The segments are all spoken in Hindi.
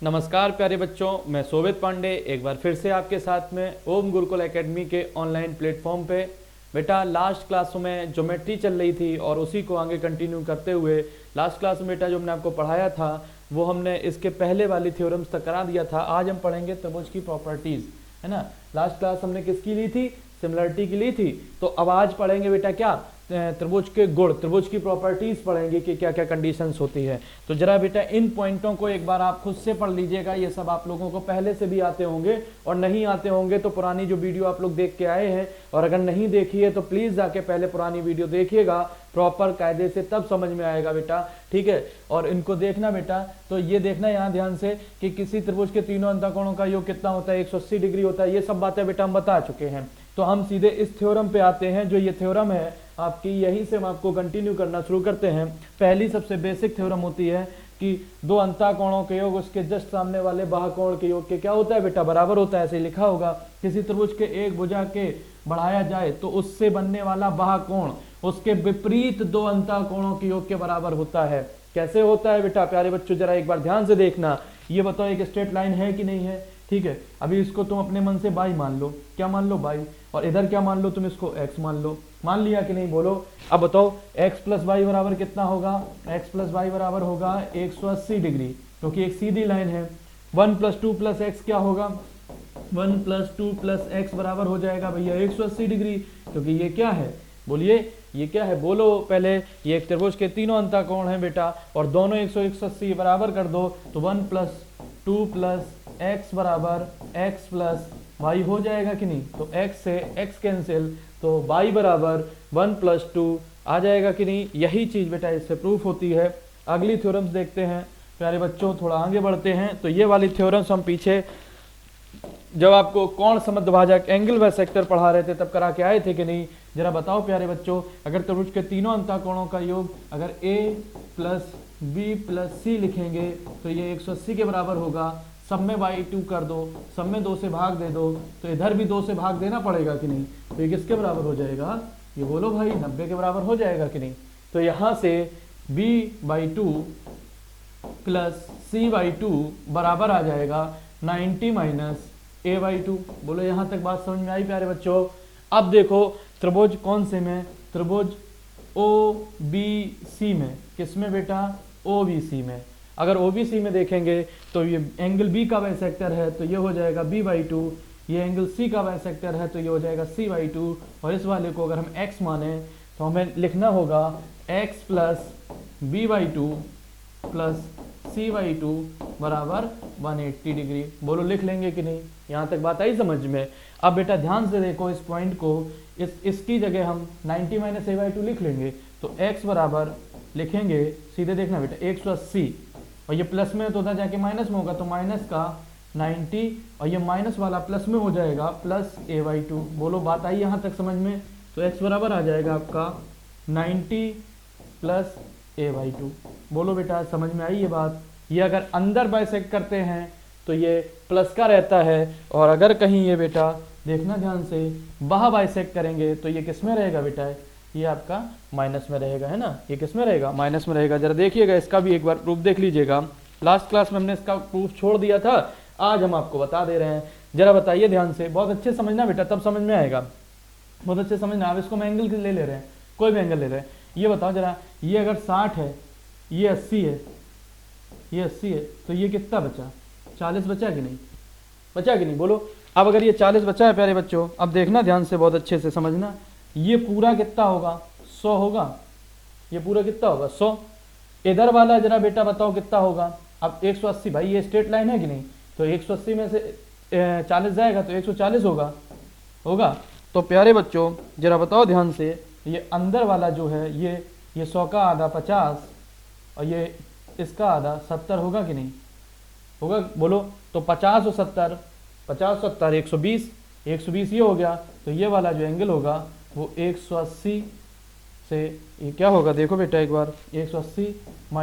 नमस्कार प्यारे बच्चों, मैं सोवित पांडे एक बार फिर से आपके साथ में ओम गुरुकुल एकेडमी के ऑनलाइन प्लेटफॉर्म पे। बेटा लास्ट क्लासों में ज्योमेट्री चल रही थी और उसी को आगे कंटिन्यू करते हुए लास्ट क्लास में बेटा जो हमने आपको पढ़ाया था वो हमने इसके पहले वाली थ्योरम्स तक करा दिया था। आज हम पढ़ेंगे त्रिभुज की प्रॉपर्टीज, है ना। लास्ट क्लास हमने किसकी ली थी? सिमिलरिटी की ली थी। तो अब आज पढ़ेंगे बेटा क्या? त्रिभुज के गुण, त्रिभुज की प्रॉपर्टीज पढ़ेंगे कि क्या क्या कंडीशंस होती है। तो जरा बेटा इन पॉइंटों को एक बार आप खुद से पढ़ लीजिएगा। ये सब आप लोगों को पहले से भी आते होंगे और नहीं आते होंगे तो पुरानी जो वीडियो आप लोग देख के आए हैं, और अगर नहीं देखी है तो प्लीज जाके पहले पुरानी वीडियो देखिएगा प्रॉपर कायदे से, तब समझ में आएगा बेटा, ठीक है। और इनको देखना बेटा, तो ये देखना यहाँ ध्यान से कि किसी त्रिभुज के तीनों अंतःकोणों का योग कितना होता है, 180 डिग्री होता है। ये सब बातें बेटा हम बता चुके हैं। तो हम सीधे इस थ्योरम पे आते हैं। जो ये थ्योरम है आपकी, यहीं से हम आपको कंटिन्यू करना शुरू करते हैं। पहली सबसे बेसिक थ्योरम होती है कि दो अंतःकोणों के योग उसके जस्ट सामने वाले बाहुकोण के योग के क्या होता है बेटा? बराबर होता है। ऐसे लिखा होगा, किसी त्रिभुज के एक भुजा के बढ़ाया जाए तो उससे बनने वाला बाहुकोण उसके विपरीत दो अंतःकोणों के योग के बराबर होता है। कैसे होता है बेटा? प्यारे बच्चों जरा एक बार ध्यान से देखना। ये बताओ एक स्ट्रेट लाइन है कि नहीं है? ठीक है, अभी इसको तुम अपने मन से बाई मान लो। क्या मान लो? बाई। और इधर क्या मान लो? तुम इसको एक्स मान लो। मान लिया कि नहीं? बोलो। अब बताओ एक्स प्लस वाई बराबर कितना होगा? एक्स प्लस वाई बराबर होगा 180 डिग्री, क्योंकि एक सीधी लाइन है। 1 + 2 + x क्या होगा? 1 + 2 + x बराबर हो जाएगा भैया 180 डिग्री, क्योंकि ये क्या है? बोलिए, ये क्या है? बोलो पहले। ये एक त्रिभुज के तीनों अंतःकोण हैं बेटा, और दोनों 180 बराबर कर दो तो 1 + 2 + x बराबर x + y हो जाएगा कि नहीं? तो x से x कैंसिल, तो y बराबर 1 + 2 आ जाएगा कि नहीं? यही चीज बेटा इससे प्रूफ होती है। अगली थ्योरम्स देखते हैं प्यारे बच्चों, थोड़ा आगे बढ़ते हैं। तो ये वाली थ्योरम्स हम पीछे जब आपको कोण समद्विभाजक एंगल बाइसेक्टर पढ़ा रहे थे तब करा के आए थे कि नहीं? जरा बताओ प्यारे बच्चों, अगर त्रिभुज के तीनों अंतःकोणों का योग अगर a + b + c लिखेंगे तो ये 180 के बराबर होगा। सब में बाई 2 कर दो, सब में 2 से भाग दे दो, तो इधर भी 2 से भाग देना पड़ेगा कि नहीं? तो ये किसके बराबर हो जाएगा? ये बोलो भाई, 90 के बराबर हो जाएगा कि नहीं? तो यहाँ से b/2 + c/2 बराबर आ जाएगा 90 - a/2। बोलो यहाँ तक बात समझ में आई प्यारे बच्चों? अब देखो त्रिभुज कौन से में? त्रिभुज OBC में। किस में बेटा? OBC में। अगर OBC में देखेंगे तो ये एंगल B का बाइसेक्टर है तो ये हो जाएगा b/2, ये एंगल C का बाइसेक्टर है तो ये हो जाएगा c/2, और इस वाले को अगर हम x माने तो हमें लिखना होगा x + b/2 + c/2 बराबर 180 डिग्री। बोलो लिख लेंगे कि नहीं? यहाँ तक बात आई समझ में? अब बेटा ध्यान से देखो इस पॉइंट को, इसकी जगह हम 90 - a/2 लिख लेंगे। तो x बराबर लिखेंगे, सीधे देखना बेटा, 180, और ये प्लस में तो उधर जाके माइनस में होगा, तो माइनस का 90, और ये माइनस वाला प्लस में हो जाएगा प्लस a/2। बोलो बात आई यहाँ तक समझ में? तो x बराबर आ जाएगा आपका 90 + a/2। बोलो बेटा समझ में आई ये बात? ये अगर अंदर बाइसेक्ट करते हैं तो ये प्लस का रहता है, और अगर कहीं ये बेटा देखना ध्यान से बाहर बाइसेक्ट करेंगे तो ये किस में रहेगा बेटा? ये आपका माइनस में रहेगा, है ना। ये किस में रहेगा? माइनस में रहेगा। जरा देखिएगा, इसका भी एक बार प्रूफ देख लीजिएगा। लास्ट क्लास में हमने इसका प्रूफ छोड़ दिया था, आज हम आपको बता दे रहे हैं। जरा बताइए ध्यान से, बहुत अच्छे समझना बेटा, तब समझ में आएगा। बहुत अच्छे समझना। अब इसको मैं एंगल ले रहे हैं, कोई भी एंगल ले रहे हैं। ये बताओ जरा, ये अगर 60 है, ये 80 है, ये 80 है, तो ये कितना बचा? 40 बचा कि नहीं? बचा कि नहीं? बोलो। अब अगर ये 40 बचा है प्यारे बच्चों, अब देखना ध्यान से, बहुत अच्छे से समझना। ये पूरा कितना होगा? 100 होगा। ये पूरा कितना होगा? 100। इधर वाला जरा बेटा बताओ कितना होगा? अब 180, भाई ये स्ट्रेट लाइन है कि नहीं? तो 180 में से 40 जाएगा तो 140 होगा। तो प्यारे बच्चों जरा बताओ ध्यान से, ये अंदर वाला जो है ये 100 का आधा 50, और ये इसका आधा 70 होगा कि नहीं? होगा। बोलो। तो 50 और 70, 50 70 120, 120 ये हो गया। तो ये वाला जो एंगल होगा वो 180 से ये क्या होगा? देखो बेटा एक बार, 180 -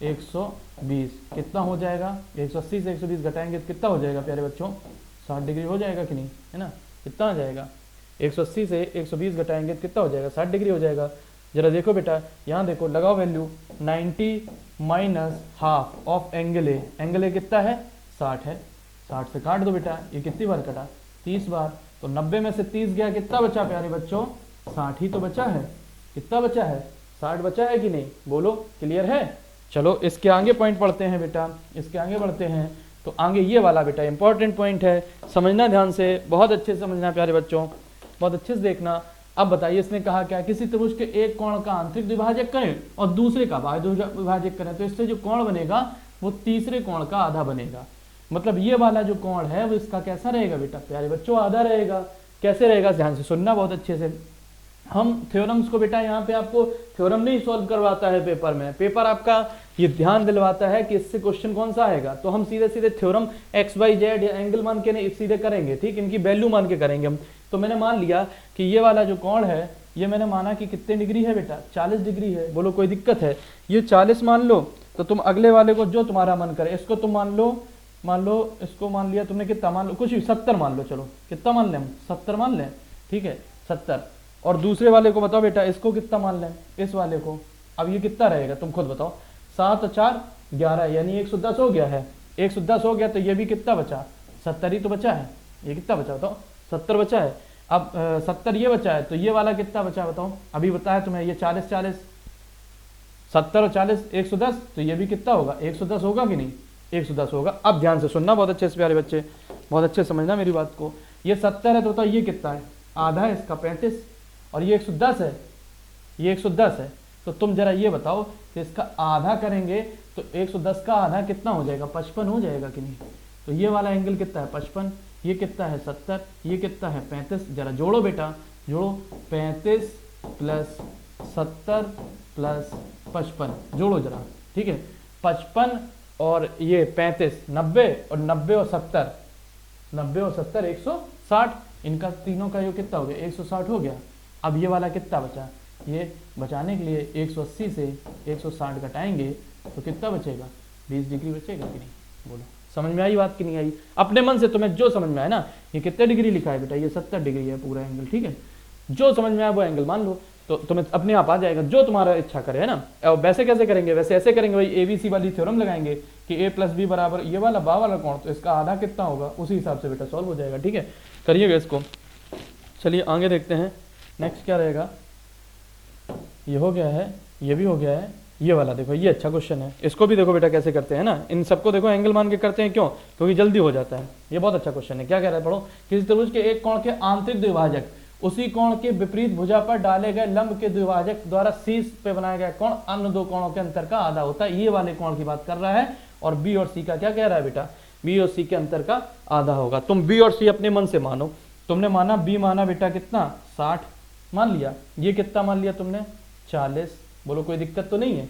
120 कितना हो जाएगा? 180 से 120 घटाएंगे तो कितना हो जाएगा प्यारे बच्चों? 60 डिग्री हो जाएगा कि नहीं? है ना। कितना आ जाएगा? 180 से 120 घटाएंगे तो कितना हो जाएगा? 60 डिग्री हो जाएगा। जरा देखो बेटा, यहाँ देखो, लगाओ value 90 minus half of angle A. Angle A कितना है? 60 है। 60 से काट दो बेटा, ये कितनी बार कटा? 30 बार। तो 90 में से 30 गया, कितना बचा प्यारे बच्चों? 60 ही तो बचा है। कितना बचा है? 60 बचा है कि नहीं? बोलो, क्लियर है? चलो इसके आगे पॉइंट पढ़ते हैं बेटा, इसके आगे बढ़ते हैं। तो आगे ये वाला बेटा इंपॉर्टेंट पॉइंट है, समझना ध्यान से, बहुत अच्छे से समझना प्यारे बच्चों, बहुत अच्छे से देखना। अब बताइए, इसने कहा क्या? किसी त्रिभुज के एक कोण का आंतरिक द्विभाजक करें और दूसरे का बाह्य द्विभाजक करें, तो इससे जो कोण बनेगा वो तीसरे कोण का आधा बनेगा। मतलब ये वाला जो कोण है वो इसका कैसा रहेगा बेटा प्यारे बच्चों? आधा रहेगा। कैसे रहेगा? ध्यान से सुनना बहुत अच्छे से। हम थ्योरम्स को बेटा यहाँ पे आपको थ्योरम नहीं सॉल्व करवाता है पेपर में, पेपर आपका ये ध्यान दिलवाता है कि इससे क्वेश्चन कौन सा आएगा। तो हम सीधे सीधे थ्योरम एक्स वाई जेड या एंगल मान के नहीं सीधे करेंगे, ठीक, इनकी वैल्यू मान के करेंगे हम। तो मैंने मान लिया कि ये वाला जो कोण है, ये मैंने माना कि कितने डिग्री है बेटा? 40 डिग्री है। बोलो कोई दिक्कत है? ये 40 मान लो, तो तुम अगले वाले को जो तुम्हारा मन करे, इसको तुम मान लो इसको मान लिया तुमने, कितना मान लो? कुछ भी 70 मान लो। चलो कितना मान लें? 70 मान लें, ठीक है 70। और दूसरे वाले को बताओ बेटा, इसको कितना मान लें? इस वाले को। अब ये कितना रहेगा तुम खुद बताओ? 7 और 4 11, यानी 110 हो गया है। 110 हो गया तो ये भी कितना बचा? 70 ही तो बचा है। ये कितना बचा बताओ? 70 बचा है। अब 70 ये बचा है, तो ये वाला कितना बचा बताओ? अभी बताया तुम्हें, ये 40 40, 70 और 40 110, तो ये भी कितना होगा? 110 होगा कि नहीं? 110 होगा। अब ध्यान से सुनना बहुत अच्छे से प्यारे बच्चे, बहुत अच्छे से समझना मेरी बात को। ये 70 है तो बताओ ये कितना है? आधा है इसका, 35। और ये 110 है, ये 110 है। तो तुम जरा ये बताओ कि इसका आधा करेंगे तो 110 का आधा कितना हो जाएगा? 55 हो जाएगा कि नहीं? तो ये वाला एंगल कितना है? 55। ये कितना है? 70। ये कितना है? 35। जरा जोड़ो बेटा, जोड़ो। 35 प्लस 70 प्लस 55, जोड़ो जरा, ठीक है। 55 और ये 35, 90, और 90 और 70, 90 और 70 160। इनका तीनों का जो कितना हो गया? 160 हो गया। अब ये वाला कितना बचा? ये बचाने के लिए 180 से 160 घटाएंगे तो कितना बचेगा? 20 डिग्री बचेगा कि नहीं? बोलो, समझ में आई बात कि नहीं आई? अपने मन से तुम्हें जो समझ में आए ना। ये कितने डिग्री लिखा है बेटा? ये 70 डिग्री है पूरा एंगल, ठीक है। जो समझ में आए वो एंगल मान लो, तो तुम्हें अपने आप आ जाएगा जो तुम्हारा इच्छा करे, है ना। और वैसे कैसे करेंगे? वैसे ऐसे करेंगे भाई, ABC वाली थ्योरम लगाएंगे कि A + B बराबर ये वाला बा वाला कोण, तो इसका आधा कितना होगा? उसी हिसाब से बेटा सॉल्व हो जाएगा, ठीक है। करिएगा इसको। चलिए आगे देखते हैं, नेक्स्ट क्या रहेगा। ये हो गया है, ये भी हो गया है। ये वाला देखो, ये अच्छा क्वेश्चन है, इसको भी देखो बेटा कैसे करते हैं ना। इन सबको देखो एंगल मान के करते हैं, क्यों? क्योंकि जल्दी हो जाता है। ये बहुत अच्छा क्वेश्चन है। क्या कह रहा है पढ़ो? किसी त्रिभुज के एक कोण के आंतरिक द्विभाजक उसी कोण के विपरीत भुजा पर डाले गए लंब के द्विभाजक द्वारा शीर्ष पे बनाया गया कोण अन्य दो कोणों के अंतर का आधा होता है। ये वाले कोण की बात कर रहा है। और बी और सी का क्या कह रहा है बेटा? बी और सी के अंतर का आधा होगा। तुम बी और सी अपने मन से मानो। तुमने माना बी, माना बेटा कितना? 60 मान लिया। ये कितना मान लिया तुमने? 40। बोलो कोई दिक्कत तो नहीं है?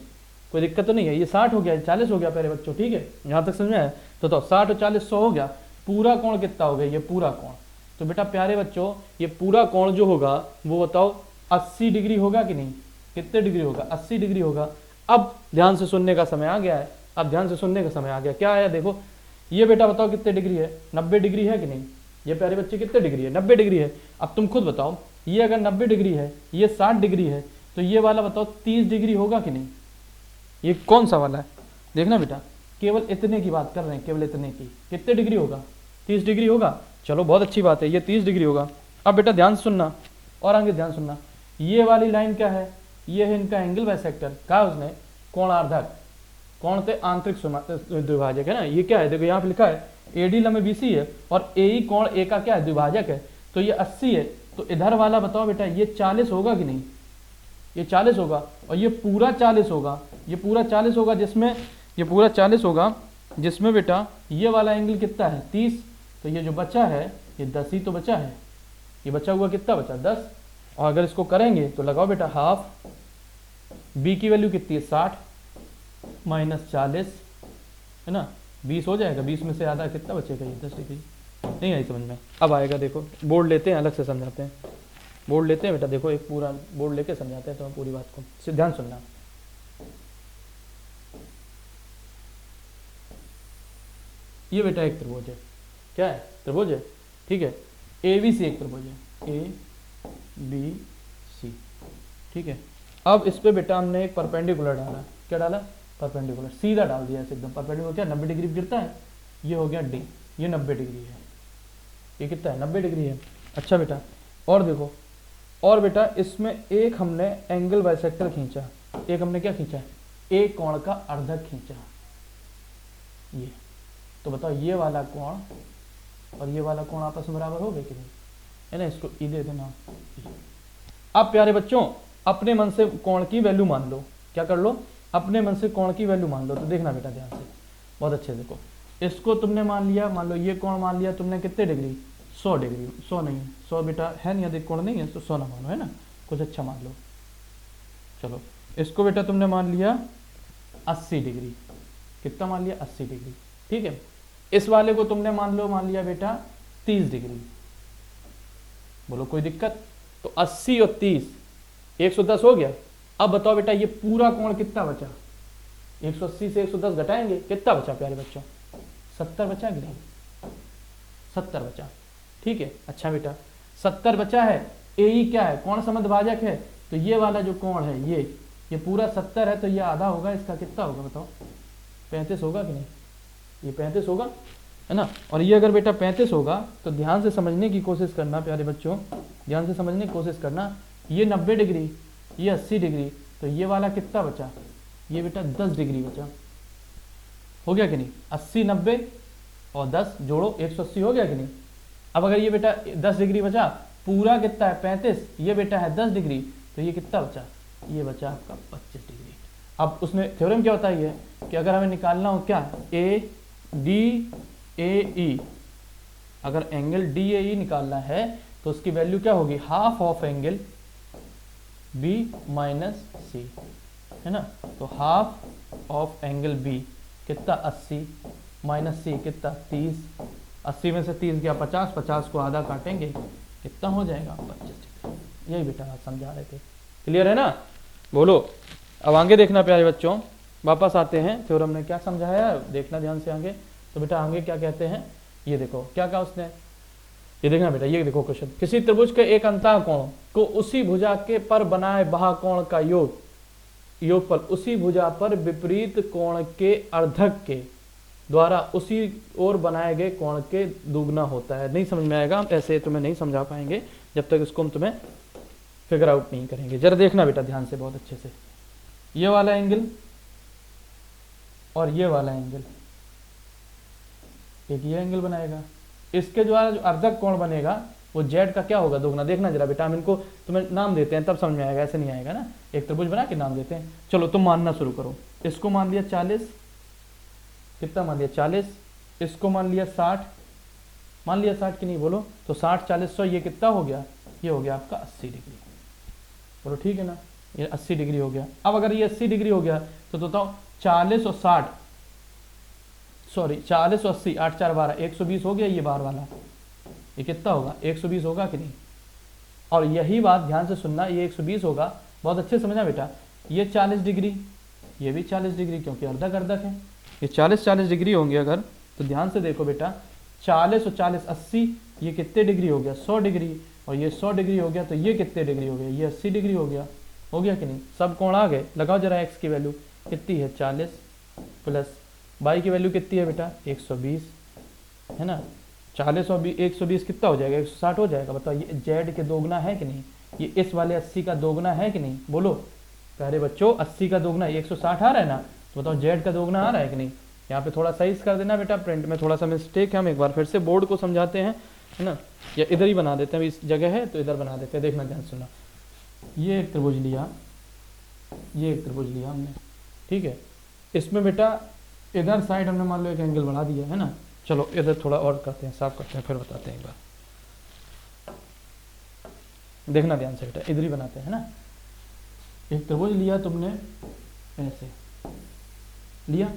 कोई दिक्कत तो नहीं है? ये 60 हो गया, 40 हो गया प्यारे बच्चों, ठीक है। यहाँ तक समझ में आया? तो 60 और 40 100 हो गया। पूरा कोण कितना हो गया? ये पूरा कोण। तो बेटा प्यारे बच्चों, ये पूरा कोण जो होगा वो बताओ 80 डिग्री होगा कि नहीं? कितने डिग्री होगा? 80 डिग्री होगा। अब ध्यान से सुनने का समय आ गया है। अब ध्यान से सुनने का समय आ गया। क्या आया देखो, ये बेटा बताओ कितने डिग्री है? 90 डिग्री है कि नहीं? ये प्यारे बच्चे कितने डिग्री है? 90 डिग्री है। अब तुम खुद बताओ, ये अगर 90 डिग्री है, ये 60 डिग्री है, तो ये वाला बताओ 30 डिग्री होगा कि नहीं? ये कौन सा वाला है? देखना बेटा, केवल इतने की बात कर रहे हैं, केवल इतने की। कितने डिग्री होगा? 30 डिग्री होगा। चलो बहुत अच्छी बात है, ये 30 डिग्री होगा। अब बेटा ध्यान सुनना और आगे ध्यान सुनना। ये वाली लाइन क्या है? ये है इनका एंगल बाइसेक्टर। कहा उसने? कोणार्धक। कोण से आंतरिक द्विभाजक है ना। ये क्या है? देखो यहाँ पे लिखा है AD लंब BC है और AE कोण A का क्या है? द्विभाजक है। तो ये 80 है, तो इधर वाला बताओ बेटा ये 40 होगा कि नहीं? ये 40 होगा। और ये पूरा 40 होगा। ये पूरा 40 होगा, जिसमें ये पूरा 40 होगा, जिसमें बेटा ये वाला एंगल कितना है? 30। तो ये जो बचा है ये 10 ही तो बचा है। ये बचा हुआ कितना बचा? 10। और अगर इसको करेंगे तो लगाओ बेटा हाफ। बी की वैल्यू कितनी है? 60 माइनस 40 है ना, 20 हो जाएगा। 20 में से आधा कितना बचेगा? ये 10 डिग्री। नहीं आई समझ में? अब आएगा। देखो बोर्ड लेते हैं, अलग से समझाते हैं। बोर्ड लेते हैं बेटा, देखो एक पूरा बोर्ड लेके समझाते हैं तो पूरी बात को ध्यान सुनना। ये बेटा एक त्रिभुज है। क्या है? त्रिभुज है, ठीक है। ABC एक त्रिभुज है, ABC, ठीक है। अब इस पे बेटा हमने एक परपेंडिकुलर डाला, क्या डाला, परपेंडिकुलर, सीधा डाल दिया ऐसे एकदम परपेंडिकुलर, क्या 90 डिग्री गिरता है, ये हो गया डी, ये 90 डिग्री है, ये कितना है 90 डिग्री है। अच्छा बेटा और देखो, और बेटा इसमें एक हमने एंगल बाइसेक्टर खींचा, एक हमने क्या खींचा, एक कोण का अर्धक खींचा, ये तो बताओ ये वाला कोण और ये वाला कोण आपस में बराबर हो गए कि नहीं, है ना, इसको ई दे देना। अब प्यारे बच्चों अपने मन से कोण की वैल्यू मान लो, क्या कर लो, अपने मन से कोण की वैल्यू मान लो। तो देखना बेटा ध्यान से, बहुत अच्छे से देखो, इसको तुमने मान लिया, मान लो ये कोण मान लिया तुमने कितने डिग्री, 100 डिग्री, 100 नहीं 100 बेटा है नहीं, अधिक कोण नहीं है तो 100 ना मानो, है ना, कुछ अच्छा मान लो। चलो इसको बेटा तुमने मान लिया 80 डिग्री, कितना मान लिया 80 डिग्री, ठीक है। इस वाले को तुमने मान लिया बेटा 30 डिग्री, बोलो कोई दिक्कत, तो 80 और 30 110 हो गया। अब बताओ बेटा ये पूरा कोण कितना बचा, 180 से 110 घटाएंगे, कितना बचा प्यारे बच्चों, 70 बचा कि नहीं, 70 बचा, ठीक है। अच्छा बेटा 70 बचा है, ए क्या है, कोण समद्भाजक है, तो ये वाला जो कोण है ये पूरा 70 है, तो ये आधा होगा, इसका कितना होगा बताओ, 35 होगा कि नहीं, ये 35 होगा, है ना। और ये अगर बेटा 35 होगा तो ध्यान से समझने की कोशिश करना प्यारे बच्चों, ध्यान से समझने की कोशिश करना, ये 90 डिग्री, ये 80 डिग्री, तो ये वाला कितना बचा, ये बेटा 10 डिग्री बचा, हो गया कि नहीं, 80 90 और 10 जोड़ो 180 हो गया कि नहीं। अब अगर ये बेटा 10 डिग्री बचा, पूरा कितना है 35, ये बेटा है 10 डिग्री, तो ये कितना बचा, ये बचा आपका 25 डिग्री। अब उसने थ्योरम क्या होता है कि अगर हमें निकालना हो क्या, ए डी ए ई, अगर एंगल डी ए ई निकालना है तो उसकी वैल्यू क्या होगी, half of angle B minus C, है ना, तो हाफ ऑफ एंगल बी कितना 80 माइनस सी कितना 30, 80 में से 30 गया 50, 50 को आधा काटेंगे कितना हो जाएगा 25 डिग्री। यही बेटा आप समझा रहे थे, क्लियर है ना, बोलो। अब आगे देखना प्यारे बच्चों, वापस आते हैं, थ्योरम ने क्या समझाया देखना ध्यान से आगे। तो बेटा आगे क्या कहते हैं, ये देखो क्या कहा उसने, ये देखना बेटा, ये देखो क्वेश्चन, किसी त्रिभुज के एक अंतः कोण को उसी भुजा के पर बनाए बाह्य कोण का योगफल उसी भुजा पर विपरीत कोण के अर्धक के द्वारा उसी ओर बनाए गए कोण के दुगना होता है। नहीं समझ में आएगा, ऐसे तुम्हें नहीं समझा पाएंगे जब तक इसको हम तुम्हें फिगर आउट नहीं करेंगे। जरा देखना बेटा ध्यान से बहुत अच्छे से, ये वाला एंगल और ये वाला एंगल, एक ये एंगल बनाएगा, इसके द्वारा जो अर्धक कोण बनेगा वो जेड का क्या होगा, दोगुना। देखना जरा बेटा, हम इनको तुम्हें नाम देते हैं तब समझ में आएगा, ऐसे नहीं आएगा ना, एक त्रिभुज बना के नाम देते हैं। चलो तुम मानना शुरू करो, इसको मान लिया 40, कितना मान लिया 40, इसको मान लिया 60, मान लिया 60 की नहीं बोलो, तो 60 40 100, ये कितना हो गया, ये हो गया आपका 80 डिग्री, बोलो ठीक है ना, ये 80 डिग्री हो गया। अब अगर ये 80 डिग्री हो गया तो बताओ 40 और 60, सॉरी 40 और 80, 8 4 12, 120 हो गया, ये बाहर वाला ये कितना होगा 120 होगा कि नहीं। और यही बात ध्यान से सुनना, ये 120 होगा, बहुत अच्छे समझना बेटा, ये 40 डिग्री, ये भी 40 डिग्री, क्योंकि अर्धक अर्धक है, ये 40 40 डिग्री होंगे अगर, तो ध्यान से देखो बेटा 40 और 40 80, ये कितने डिग्री हो गया 100 डिग्री, और ये 100 डिग्री हो गया, तो ये कितने डिग्री हो गया, ये 80 डिग्री हो गया कि नहीं। सब कोण आ गए, लगाओ जरा एक्स की वैल्यू कितनी है 40 प्लस वाई की वैल्यू कितनी है बेटा 120, है ना, 40 और 120 कितना हो जाएगा 160 हो जाएगा। बताओ ये जेड के दोगुना है कि नहीं, ये इस वाले 80 का दोगुना है कि नहीं, बोलो प्यारे बच्चों, 80 का दोगुना 160 आ रहा है ना, तो बताओ जेड का दोगुना आ रहा है कि नहीं। यहाँ पे थोड़ा साइज कर देना बेटा, प्रिंट में थोड़ा सा मिस्टेक है, हम एक बार फिर से बोर्ड को समझाते हैं, है ना, या इधर ही बना देते हैं, इस जगह है तो इधर बना देते हैं। देखना ध्यान सुनना, ये एक त्रिभुज लिया, ये एक त्रिभुज लिया हमने, ठीक है, इसमें बेटा इधर साइड हमने मान लो एक एंगल बढ़ा दिया है ना। चलो इधर थोड़ा और करते हैं, साफ करते हैं, फिर बताते हैं एक बार, देखना ध्यान से बेटा, इधर ही बनाते हैं ना। एक त्रिभुज लिया तुमने, ऐसे लिया,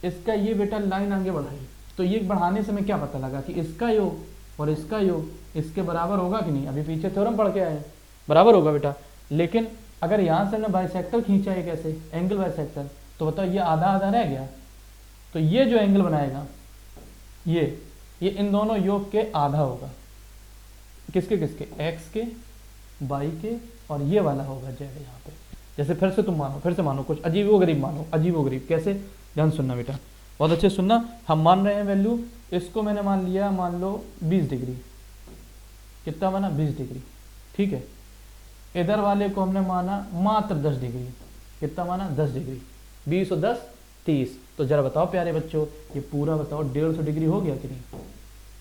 इसका ये बेटा लाइन आगे बढ़ाई, तो ये बढ़ाने से मैं क्या पता लगा कि इसका योग और इसका योग इसके बराबर होगा कि नहीं। अभी पीछे थ्योरम पढ़ के आए, बराबर होगा बेटा। लेकिन अगर यहाँ से हमने बाइसेक्टर खींचा है, कैसे एंगल बाइसेक्टर, तो बताओ ये आधा आधा रह गया, तो ये जो एंगल बनाएगा ये इन दोनों योग के आधा होगा, किसके किसके, एक्स के, वाई के और ये वाला होगा जेड यहाँ पे। जैसे फिर से तुम मानो, फिर से मानो, कुछ अजीब व गरीब मानो, अजीब व गरीब कैसे, ध्यान सुनना बेटा, बहुत अच्छे सुनना। हम मान रहे हैं वैल्यू, इसको मैंने मान लिया, मान लो 20 डिग्री, कितना माना 20 डिग्री, ठीक है। इधर वाले को हमने माना मात्र 10 डिग्री, कितना माना 10 डिग्री, 20 और 10 30। तो जरा बताओ प्यारे बच्चों, ये पूरा बताओ 150 डिग्री हो गया कि नहीं,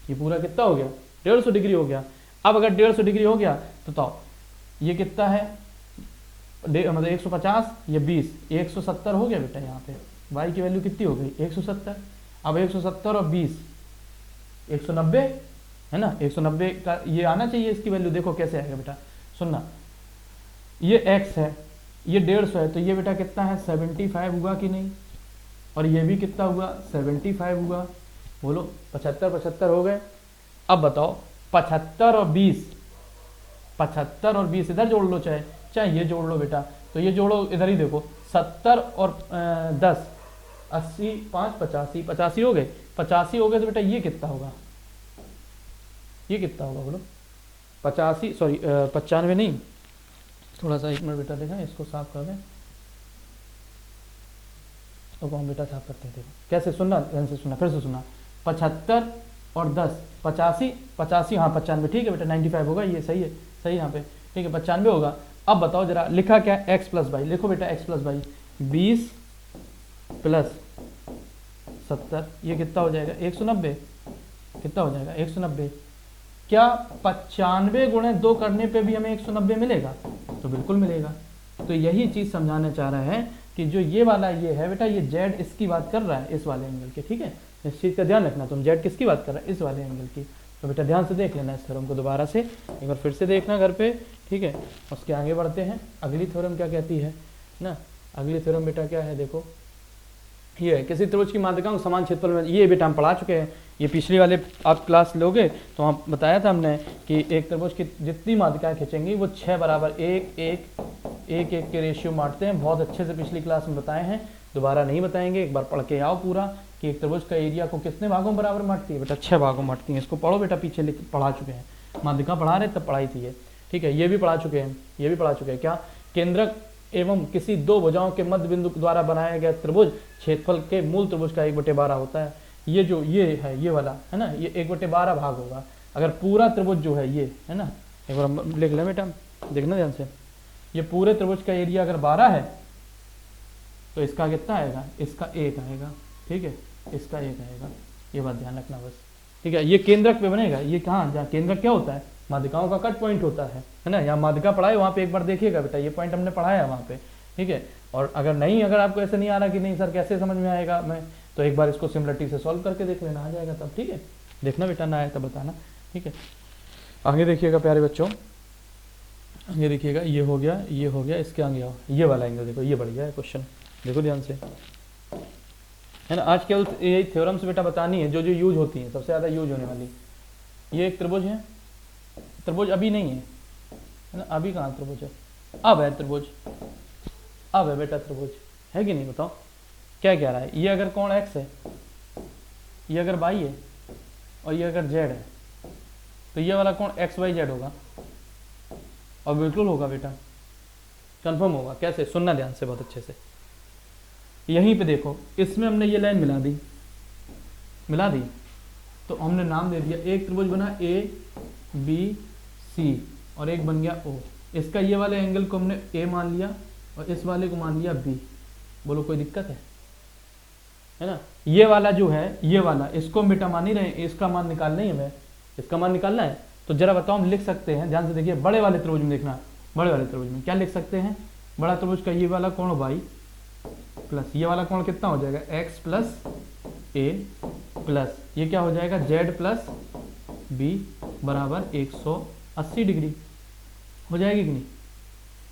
ये पूरा कितना हो गया 150 डिग्री हो गया। अब अगर 150 डिग्री हो गया तो बताओ ये कितना है, मतलब 150, ये 20, 170 हो गया बेटा। यहाँ पे y की वैल्यू कितनी हो गई 170। अब 170 और 20 190 है ना, 190 का ये आना चाहिए इसकी वैल्यू। देखो कैसे आएगा बेटा, सुनना, ये x है, ये 150 है, तो ये बेटा कितना है 75 हुआ कि नहीं, और ये भी कितना हुआ 75 हुआ। बोलो 75 75 हो गए। अब बताओ 75 और 20, 75 और 20 इधर जोड़ लो, चाहे चाहे ये जोड़ लो बेटा, तो ये जोड़ो इधर ही देखो, 70 और 10 80 5 85, 85 हो गए, 85 हो गए, तो बेटा ये कितना होगा, ये कितना होगा बोलो 85, सॉरी 95 नहीं, थोड़ा सा 1 मिनट बेटा देखा, इसको साफ कर दें, तो हम बेटा साफ करते हैं। देखो कैसे, सुनना ध्यान से सुनना, फिर से सुनना, 75 और 10 85, 85 हाँ 95, ठीक है बेटा 95 होगा, ये सही है, सही यहाँ पे, ठीक है 95 होगा। अब बताओ जरा, लिखा क्या x प्लस वाई, लिखो बेटा x प्लस वाई, 20 प्लस 70, ये कितना हो जाएगा 190, कितना हो जाएगा 190। क्या 95 गुणे 2 करने पे भी हमें 190 मिलेगा, तो बिल्कुल मिलेगा। तो यही चीज समझाना चाह रहा है कि जो ये वाला ये है बेटा, ये z इसकी बात कर रहा है, इस वाले एंगल की, ठीक है, इस चीज का ध्यान रखना, तुम z किसकी बात कर रहा है, इस वाले एंगल की। तो बेटा ध्यान से देख लेना इस थ्योरम को, दोबारा से एक बार फिर से देखना घर पे, ठीक है। उसके आगे बढ़ते हैं, अगली थ्योरम क्या कहती है ना, अगली थ्योरम बेटा क्या है, देखो ये है, किसी त्रिभुज की माध्यिकाओं को समान क्षेत्रफल में, ये बेटा हम पढ़ा चुके हैं, ये पिछली वाले आप क्लास लोगे तो हम बताया था हमने कि एक त्रिभुज की जितनी माध्यिकाएं खींचेंगी वो 6 बराबर 1 1 1 1 के रेशियो बांटते हैं। बहुत अच्छे से पिछली क्लास में बताए हैं, दोबारा नहीं बताएंगे, एक बार पढ़ के आओ पूरा कि एक त्रिभुज का एरिया को कितने भागों बराबर बांटती है, बेटा 6 भागों बांटती है। इसको पढ़ो बेटा, पीछे पढ़ा चुके हैं, माध्यिका पढ़ा रहे तब पढ़ाई थी ये, ठीक है। ये भी पढ़ा चुके हैं, ये भी पढ़ा चुके हैं। क्या, केंद्रक एवं किसी दो भुजाओं के मध्य बिंदु द्वारा बनाया गया त्रिभुज क्षेत्रफल के मूल त्रिभुज का 1/12 होता है। ये जो ये है, ये वाला है ना, ये 1/12 भाग होगा अगर पूरा त्रिभुज जो है ये है ना, एक बार हम लिख लें बेटा, देखना ध्यान से, ये पूरे त्रिभुज का एरिया अगर 12 है तो इसका कितना आएगा, इसका 1 आएगा, ठीक है, इसका 1 आएगा, ये बात ध्यान रखना बस, ठीक है। ये केंद्रक पे बनेगा, ये कहाँ, जहाँ केंद्रक क्या होता है, माध्यिकाओं का कट पॉइंट होता है ना, यहाँ माध्यिका पढ़ाए वहाँ पे एक बार देखिएगा बेटा, ये पॉइंट हमने पढ़ाया वहाँ पे, ठीक है। और अगर नहीं, अगर आपको ऐसे नहीं आ रहा कि नहीं सर कैसे समझ में आएगा मैं, तो एक बार इसको सिमिलरिटी से सॉल्व करके देख लेना, आ जाएगा तब, ठीक है। देखना बेटा, ना आए तब बताना, ठीक है। आगे देखिएगा प्यारे बच्चों, आगे देखिएगा, ये हो गया, ये हो गया, इसके आगे आओ, ये वाला एंगल देखो, ये बढ़िया है क्वेश्चन, देखो ध्यान से, है ना। आज केवल यही थ्योरम्स बेटा बतानी है जो जो यूज होती है, सबसे ज़्यादा यूज होने वाली। ये एक त्रिभुज है, त्रिभुज अभी नहीं है ना, अभी कहाँ त्रिभुज है, अब है त्रिभुज, अब है बेटा त्रिभुज, है कि नहीं, बताओ क्या कह रहा है। ये अगर कोण x है, ये अगर y है, और ये अगर z है, तो ये वाला कोण XYZ होगा, और बिल्कुल होगा बेटा, कंफर्म होगा। कैसे, सुनना ध्यान से बहुत अच्छे से, यहीं पे देखो, इसमें हमने ये लाइन मिला दी, तो हमने नाम दे दिया, एक त्रिभुज बना ABC और एक बन गया O। इसका ये वाले एंगल को हमने A मान लिया और इस वाले को मान लिया B। बोलो कोई दिक्कत है ना। ये वाला जो है, ये वाला, इसको हम बेटा मान ही रहे हैं, इसका मान निकालना ही हमें, इसका मान निकालना है। तो जरा बताओ, हम लिख सकते हैं, ध्यान से देखिए, बड़े वाले त्रिभुज में देखना, बड़े वाले त्रिभुज में क्या लिख सकते हैं, बड़ा त्रिभुज का ये वाला कोण y प्लस ये वाला कोण कितना हो जाएगा, x प्लस a प्लस ये क्या हो जाएगा, z प्लस b बराबर 180 डिग्री हो जाएगी कि नहीं।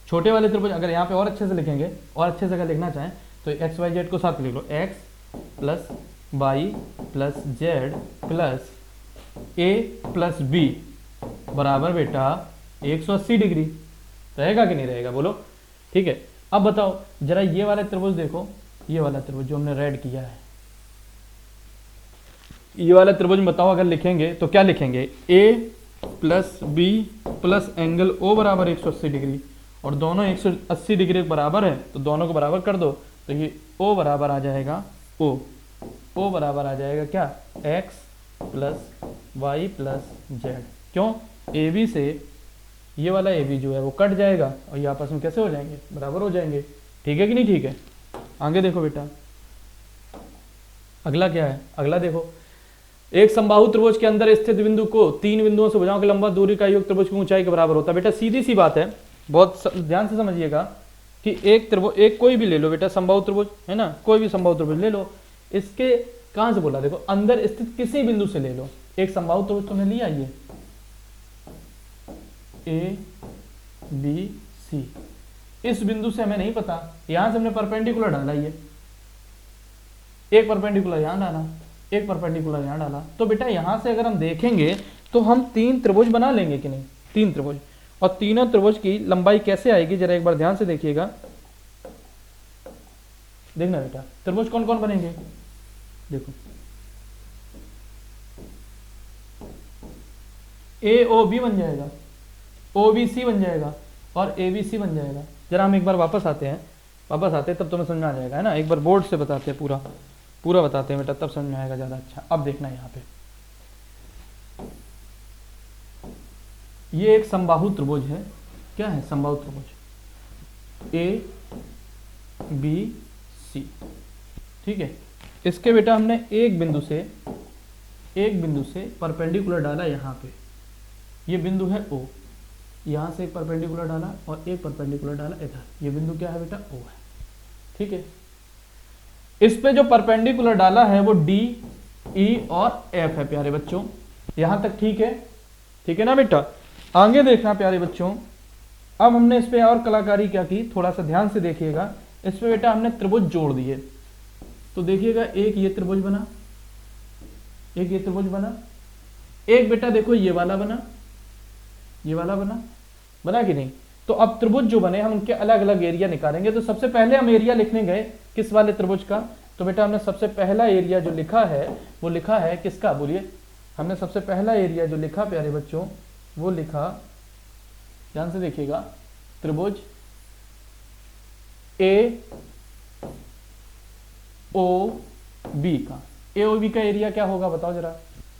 छोटे वाले त्रिभुज अगर यहाँ पे और अच्छे से लिखेंगे, और अच्छे से अगर लिखना चाहें तो एक्स वाई जेड को साथ लिख लो, x plus Y plus Z plus a plus b बराबर बेटा 180 डिग्री। रहेगा कि नहीं रहेगा, बोलो, ठीक है। अब बताओ जरा ये वाला त्रिभुज देखो, ये वाला त्रिभुज जो हमने रेड किया है, ये वाला त्रिभुज बताओ अगर लिखेंगे तो क्या लिखेंगे, a plus b plus angle o बराबर 180 डिग्री, और दोनों 180 डिग्री के बराबर है, तो दोनों को बराबर कर दो, तो ये O बराबर आ जाएगा O बराबर आ जाएगा क्या, x plus Y plus Z. क्यों, ए बी से ये वाला ए बी जो है वो कट जाएगा और ये आपस में कैसे हो जाएंगे, बराबर हो जाएंगे। ठीक है कि नहीं, ठीक है। आगे देखो बेटा, अगला क्या है, अगला देखो, एक समबाहु त्रिभुज के अंदर स्थित बिंदु को तीन बिंदुओं से भुजाओं की लंबा दूरी का योग त्रिभुज की ऊंचाई के बराबर होता है। बेटा सीधी सी बात है, बहुत ध्यान से समझिएगा कि एक त्रिभुज, एक कोई भी ले लो बेटा, समबाहु त्रिभुज है ना, कोई भी समबाहु त्रिभुज ले लो, इसके कहां से बोला, देखो अंदर स्थित किसी बिंदु से ले लो। एक समबाहु त्रिभुज तुमने लिया ये ए बी सी, इस बिंदु से हमें नहीं पता, यहां से हमने परपेंडिकुलर डाला, ये एक परपेंडिकुलर यहां डाला, एक परपेंडिकुलर यहां डाला, तो बेटा यहां से अगर हम देखेंगे तो हम तीन त्रिभुज बना लेंगे कि नहीं, तीन त्रिभुज। और तीनों त्रिभुज की लंबाई कैसे आएगी, जरा एक बार ध्यान से देखिएगा, देखना बेटा त्रिभुज कौन कौन बनेंगे, देखो ए ओ बी बन जाएगा, ओ बी सी बन जाएगा और ए बी सी बन जाएगा। जरा हम एक बार वापस आते हैं तब तुम्हें समझ में आ जाएगा, है ना, एक बार बोर्ड से बताते हैं, पूरा पूरा बताते हैं बेटा, तब समझ में आएगा ज़्यादा अच्छा। अब देखना यहाँ पे, ये एक समबाहु त्रिभुज है, क्या है, समबाहु त्रिभुज ए बी सी, ठीक है। इसके बेटा हमने एक बिंदु से परपेंडिकुलर डाला यहाँ पे, ये बिंदु है O, यहाँ से एक परपेंडिकुलर डाला और एक परपेंडिकुलर डाला इधर, ये बिंदु क्या है बेटा, O है, ठीक है। इस पे जो परपेंडिकुलर डाला है वो D, E और F है प्यारे बच्चों, यहां तक ठीक है ना बेटा। आगे देखना प्यारे बच्चों, अब हमने इस पे और कलाकारी क्या की, थोड़ा सा ध्यान से देखिएगा, इस पे बेटा हमने त्रिभुज जोड़ दिए, तो देखिएगा एक ये त्रिभुज बना, एक ये त्रिभुज बना, एक बेटा देखो ये वाला बना, ये वाला बना कि नहीं। तो अब त्रिभुज जो बने हम उनके अलग अलग एरिया निकालेंगे। तो सबसे पहले हम एरिया लिखने गए किस वाले त्रिभुज का, तो बेटा हमने सबसे पहला एरिया जो लिखा है वो लिखा है किसका, बोलिए, हमने सबसे पहला एरिया जो लिखा प्यारे बच्चों वो लिखा, ध्यान से देखिएगा, त्रिभुज ए ओ बी का। ए ओ बी का एरिया क्या होगा बताओ जरा,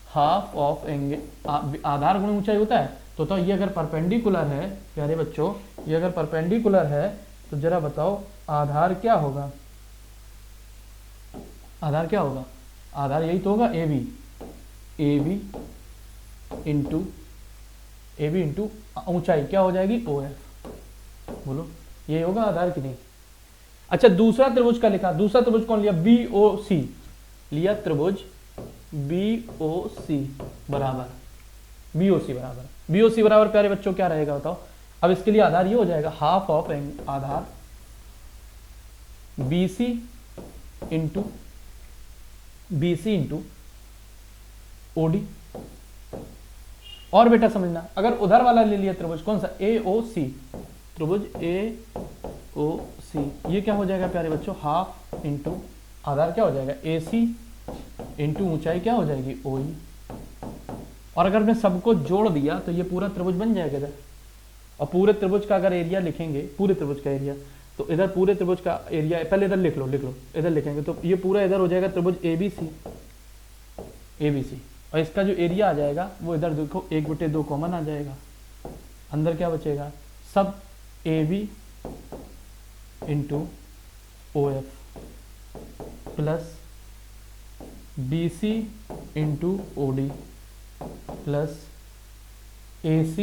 हाफ ऑफ एंगल, आधार गुण ऊंचाई होता है, तो ये अगर परपेंडिकुलर है प्यारे बच्चों, ये अगर परपेंडिकुलर है तो जरा बताओ आधार क्या होगा, आधार क्या होगा, आधार यही तो होगा ए बी इंटू ऊंचाई क्या हो जाएगी ओ एफ, बोलो ये होगा आधार की नहीं। अच्छा दूसरा त्रिभुज का लिखा, दूसरा त्रिभुज कौन लिया, बी ओ सी लिया, त्रिभुज बी ओ सी बराबर प्यारे बच्चों क्या रहेगा बताओ। अब इसके लिए आधार ये हो जाएगा half of Aadhaar BC into OD। और बेटा समझना, अगर उधर वाला ले लिया त्रिभुज कौन सा, AOC, त्रिभुज AOC, ये क्या हो जाएगा प्यारे बच्चों, हाफ इंटू आधार क्या हो जाएगा AC इंटू ऊंचाई क्या हो जाएगी OE। और अगर मैं सबको जोड़ दिया तो ये पूरा त्रिभुज बन जाएगा इधर। और पूरे त्रिभुज का अगर एरिया लिखेंगे, पूरे त्रिभुज का एरिया, तो इधर पूरे त्रिभुज का एरिया पहले इधर लिख लो, इधर लिखेंगे तो ये पूरा इधर हो जाएगा त्रिभुज ABC। और इसका जो एरिया आ जाएगा वो इधर देखो 1/2 कॉमन आ जाएगा, अंदर क्या बचेगा, सब AB into OF plus BC into OD plus AC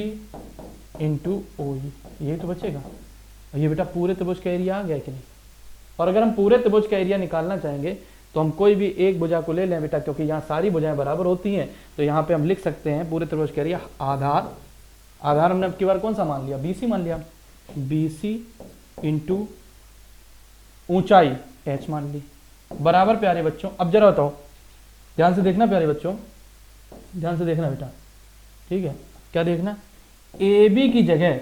into OE, ये तो बचेगा। ये बेटा पूरे त्रिभुज का एरिया आ गया कि नहीं। और अगर हम पूरे त्रिभुज का एरिया निकालना चाहेंगे तो हम कोई भी एक भुजा को ले लें बेटा, क्योंकि यहाँ सारी भुजाएं बराबर होती हैं, तो यहाँ पे हम लिख सकते हैं पूरे त्रिभुज का एरिया, आधार हमने अब की बार कौन सा मान लिया, BC मान लिया, BC इंटू ऊंचाई H मान ली, बराबर प्यारे बच्चों। अब जरा बताओ, ध्यान से देखना प्यारे बच्चों, ध्यान से देखना बेटा, ठीक है, क्या देखना, AB की जगह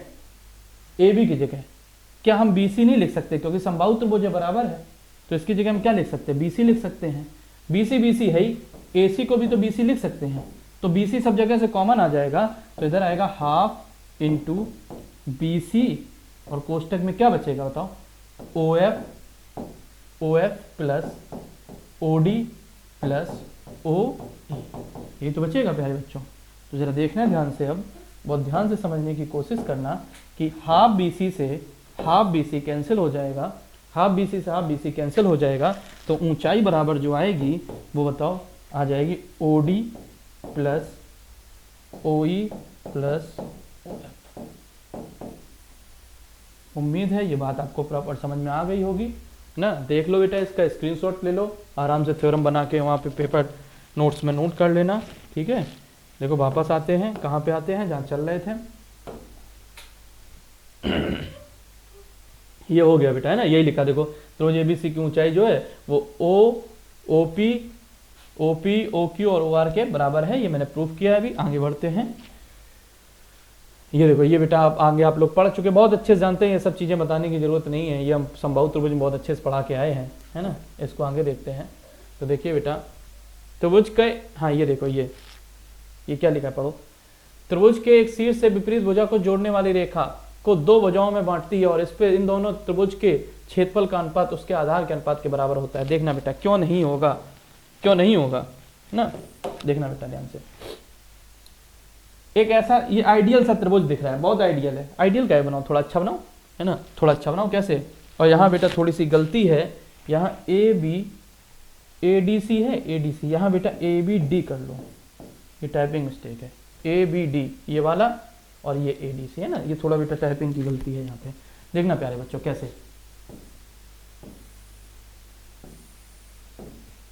क्या हम BC नहीं लिख सकते, क्योंकि समबाहु त्रिभुज बराबर है, तो इसकी जगह हम क्या लिख सकते हैं, BC लिख सकते हैं। BC है ही, AC को भी तो BC लिख सकते हैं, तो BC सब जगह से कॉमन आ जाएगा, तो इधर आएगा हाफ इंटू BC और कोष्टक में क्या बचेगा बताओ, OF plus OD plus OE, ये तो बचेगा प्यारे बच्चों। तो जरा देखना ध्यान से, अब बहुत ध्यान से समझने की कोशिश करना कि हाफ BC से हाफ BC कैंसिल हो जाएगा, हाफ BC से हाफ BC कैंसिल हो जाएगा, तो ऊंचाई बराबर जो आएगी वो बताओ आ जाएगी OD plus OE plus OF। उम्मीद है ये बात आपको प्रॉपर समझ में आ गई होगी ना। देख लो बेटा, इसका स्क्रीनशॉट ले लो, आराम से थ्योरम बना के वहाँ पे पेपर नोट्स में नोट कर लेना, ठीक है। देखो वापस आते हैं, कहाँ पे आते हैं, जहाँ चल रहे थे। ये हो गया बेटा, है ना, यही लिखा देखो, त्रिभुज ABC की ऊंचाई जो है वो OP OQ और OR के बराबर है, ये मैंने प्रूफ किया है। अभी आगे बढ़ते हैं। ये देखो, ये बेटा आप आगे आप लोग पढ़ चुके, बहुत अच्छे से जानते हैं, ये सब चीज़ें बताने की जरूरत नहीं है, ये हम समबाहु त्रिभुज में बहुत अच्छे से पढ़ा के आए हैं, है ना। इसको आगे देखते हैं। तो देखिए बेटा, त्रिभुज के, हाँ ये देखो, ये क्या लिखा है, पढ़ो। त्रिभुज के एक शीर्ष से विपरीत भुजा को जोड़ने वाली रेखा को दो भुजाओं में बांटती है और इस पे इन दोनों त्रिभुज के क्षेत्रफल का अनुपात उसके आधार के अनुपात के बराबर होता है। देखना बेटा, क्यों नहीं होगा, क्यों नहीं होगा ना, देखना बेटा ध्यान से। एक ऐसा ये आइडियल सा त्रिभुज दिख रहा है, बहुत आइडियल है। आइडियल क्या है, बनाओ थोड़ा अच्छा बनाओ, है ना, थोड़ा अच्छा बनाओ। कैसे, और यहाँ बेटा थोड़ी सी गलती है, यहाँ ADC है, ADC, यहाँ बेटा ABD कर लो, ये टाइपिंग मिस्टेक है। ABD ये वाला और ये ADC है ना, ये थोड़ा बेटा टाइपिंग की गलती है यहाँ पे। देखना प्यारे बच्चों कैसे,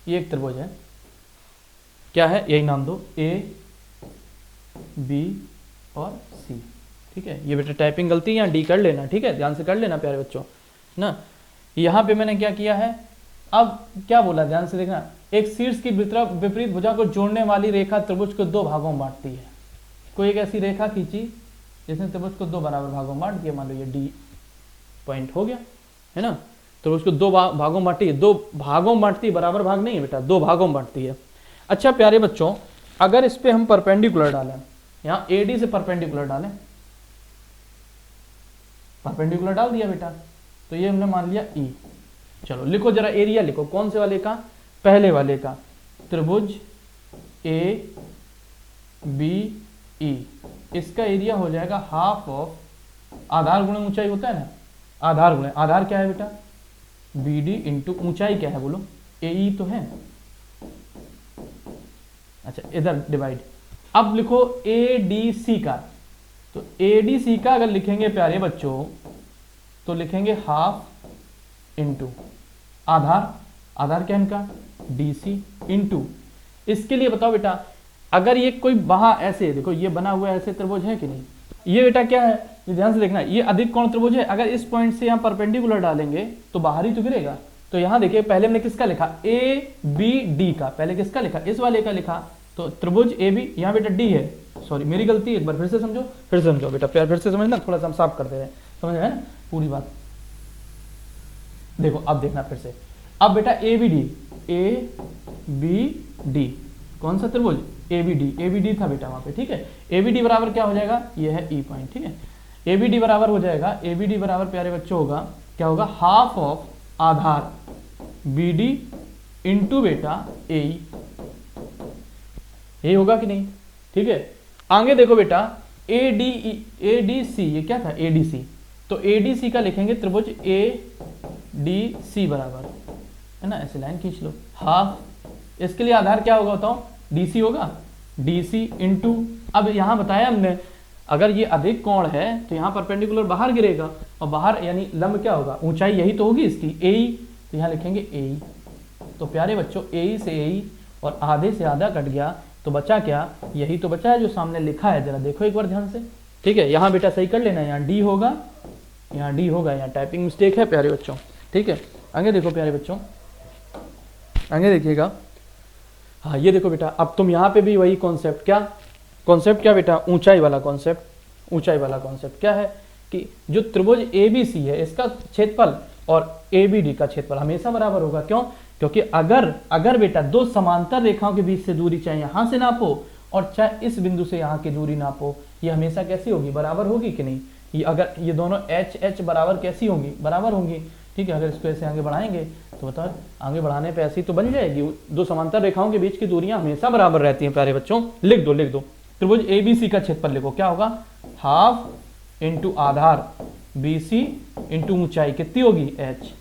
ये एक त्रिभुज है, क्या है, यही नाम दो, A B और C, ठीक है। ये बेटा टाइपिंग गलती, यहाँ D कर लेना, ठीक है, ध्यान से कर लेना प्यारे बच्चों ना। यहाँ पे मैंने क्या किया है, अब क्या बोला, ध्यान से देखना। एक शीर्ष की विपरीत भुजा को जोड़ने वाली रेखा त्रिभुज को दो भागों में बांटती है। कोई एक ऐसी रेखा खींची जिसने त्रिभुज को दो बराबर भागों में बांट दिया, मान लो ये D पॉइंट हो गया, है ना। त्रिभुज को दो भागों में बांटी है, दो भागों में बांटती है, बराबर भाग नहीं है बेटा, दो भागों में बांटती है। अच्छा प्यारे बच्चों, अगर इस पे हम परपेंडिकुलर डालें, यहाँ AD से परपेंडिकुलर डालें, परपेंडिकुलर डाल दिया बेटा, तो ये हमने मान लिया E। चलो लिखो जरा एरिया, लिखो कौन से वाले का, पहले वाले का, त्रिभुज ABE, इसका एरिया हो जाएगा हाफ ऑफ, आधार गुणे ऊंचाई होता है ना, आधार गुणे, आधार क्या है बेटा BD इंटू ऊंचाई क्या है बोलो, AE तो है, अच्छा इधर डिवाइड। अब लिखो ADC का, तो ADC का अगर लिखेंगे प्यारे बच्चों तो लिखेंगे हाफ इंटू आधार, आधार क्या है इनका DC इंटू, इसके लिए बताओ बेटा, अगर ये कोई वहां ऐसे देखो, ये बना हुआ ऐसे त्रिभुज है कि नहीं, ये बेटा क्या है, ये ध्यान से देखना, ये अधिक कोण त्रिभुज है। अगर इस पॉइंट से यहाँ परपेंडिकुलर डालेंगे तो बाहर ही तो गिरेगा। तो यहाँ देखिए, पहले हमने किसका लिखा, ABD का, पहले किसका लिखा, इस वाले का लिखा, तो त्रिभुज AB, यहाँ बेटा D है, सॉरी मेरी गलती, एक बार फिर से समझो, फिर से समझो बेटा, प्यार फिर से समझना, थोड़ा सा हम साफ कर दे रहे हैं, समझ रहे हैं ना पूरी बात। देखो अब देखना फिर से, अब बेटा ABD कौन सा त्रिभुज, ABD था बेटा वहां पे, ठीक है। ABD बराबर क्या हो जाएगा, ये है E पॉइंट, ठीक है। ABD बराबर हो जाएगा, ABD बराबर प्यारे बच्चों होगा, क्या होगा, half of Aadhaar BD into बेटा AE, यही होगा कि नहीं, ठीक है। आगे देखो बेटा ADC, ये क्या था ADC, तो ADC का लिखेंगे त्रिभुज ADC बराबर, है ना, ऐसे लाइन खींच लो, हाफ, इसके लिए आधार क्या होगा बताओ, DC होगा, DC इंटू, अब यहां बताया हमने, अगर ये अधिक कोण है तो यहाँ परपेंडिकुलर बाहर गिरेगा, और बाहर यानी लंब क्या होगा, ऊंचाई यही तो होगी इसकी AE, तो यहाँ लिखेंगे AE। तो प्यारे बच्चों AE से AE और आधे से आधा कट गया, तो बचा क्या, यही तो बचा है जो सामने लिखा है, जरा देखो एक बार ध्यान से, ठीक है। यहाँ बेटा सही कर लेना, यहाँ D होगा, यहाँ D होगा, यहाँ टाइपिंग मिस्टेक है प्यारे बच्चों, ठीक है। आगे देखो प्यारे बच्चों, आगे देखिएगा, हाँ ये देखो बेटा, अब तुम यहाँ पे भी वही कॉन्सेप्ट, क्या कॉन्सेप्ट, क्या बेटा, ऊंचाई वाला कॉन्सेप्ट। ऊंचाई वाला कॉन्सेप्ट क्या है कि जो त्रिभुज ABC है इसका क्षेत्रफल और ABD का क्षेत्रफल हमेशा बराबर होगा। क्यों, क्योंकि अगर बेटा दो समांतर रेखाओं के बीच से दूरी चाहे यहां से नापो और चाहे इस बिंदु से यहाँ की दूरी नापो, ये हमेशा कैसी होगी, बराबर होगी कि नहीं, ये अगर ये दोनों एच एच बराबर कैसी होंगी, बराबर होंगी, ठीक है। अगर इसको ऐसे आगे बढ़ाएंगे तो बताओ आगे बढ़ाने पे ऐसी तो बन जाएगी। दो समांतर रेखाओं के बीच की दूरियां हमेशा बराबर रहती हैं प्यारे बच्चों। लिख दो त्रिभुज एबीसी का क्षेत्रफल लिखो, क्या होगा, हाफ इंटू आधार बीसी इंटू ऊंचाई कितनी होगी एच,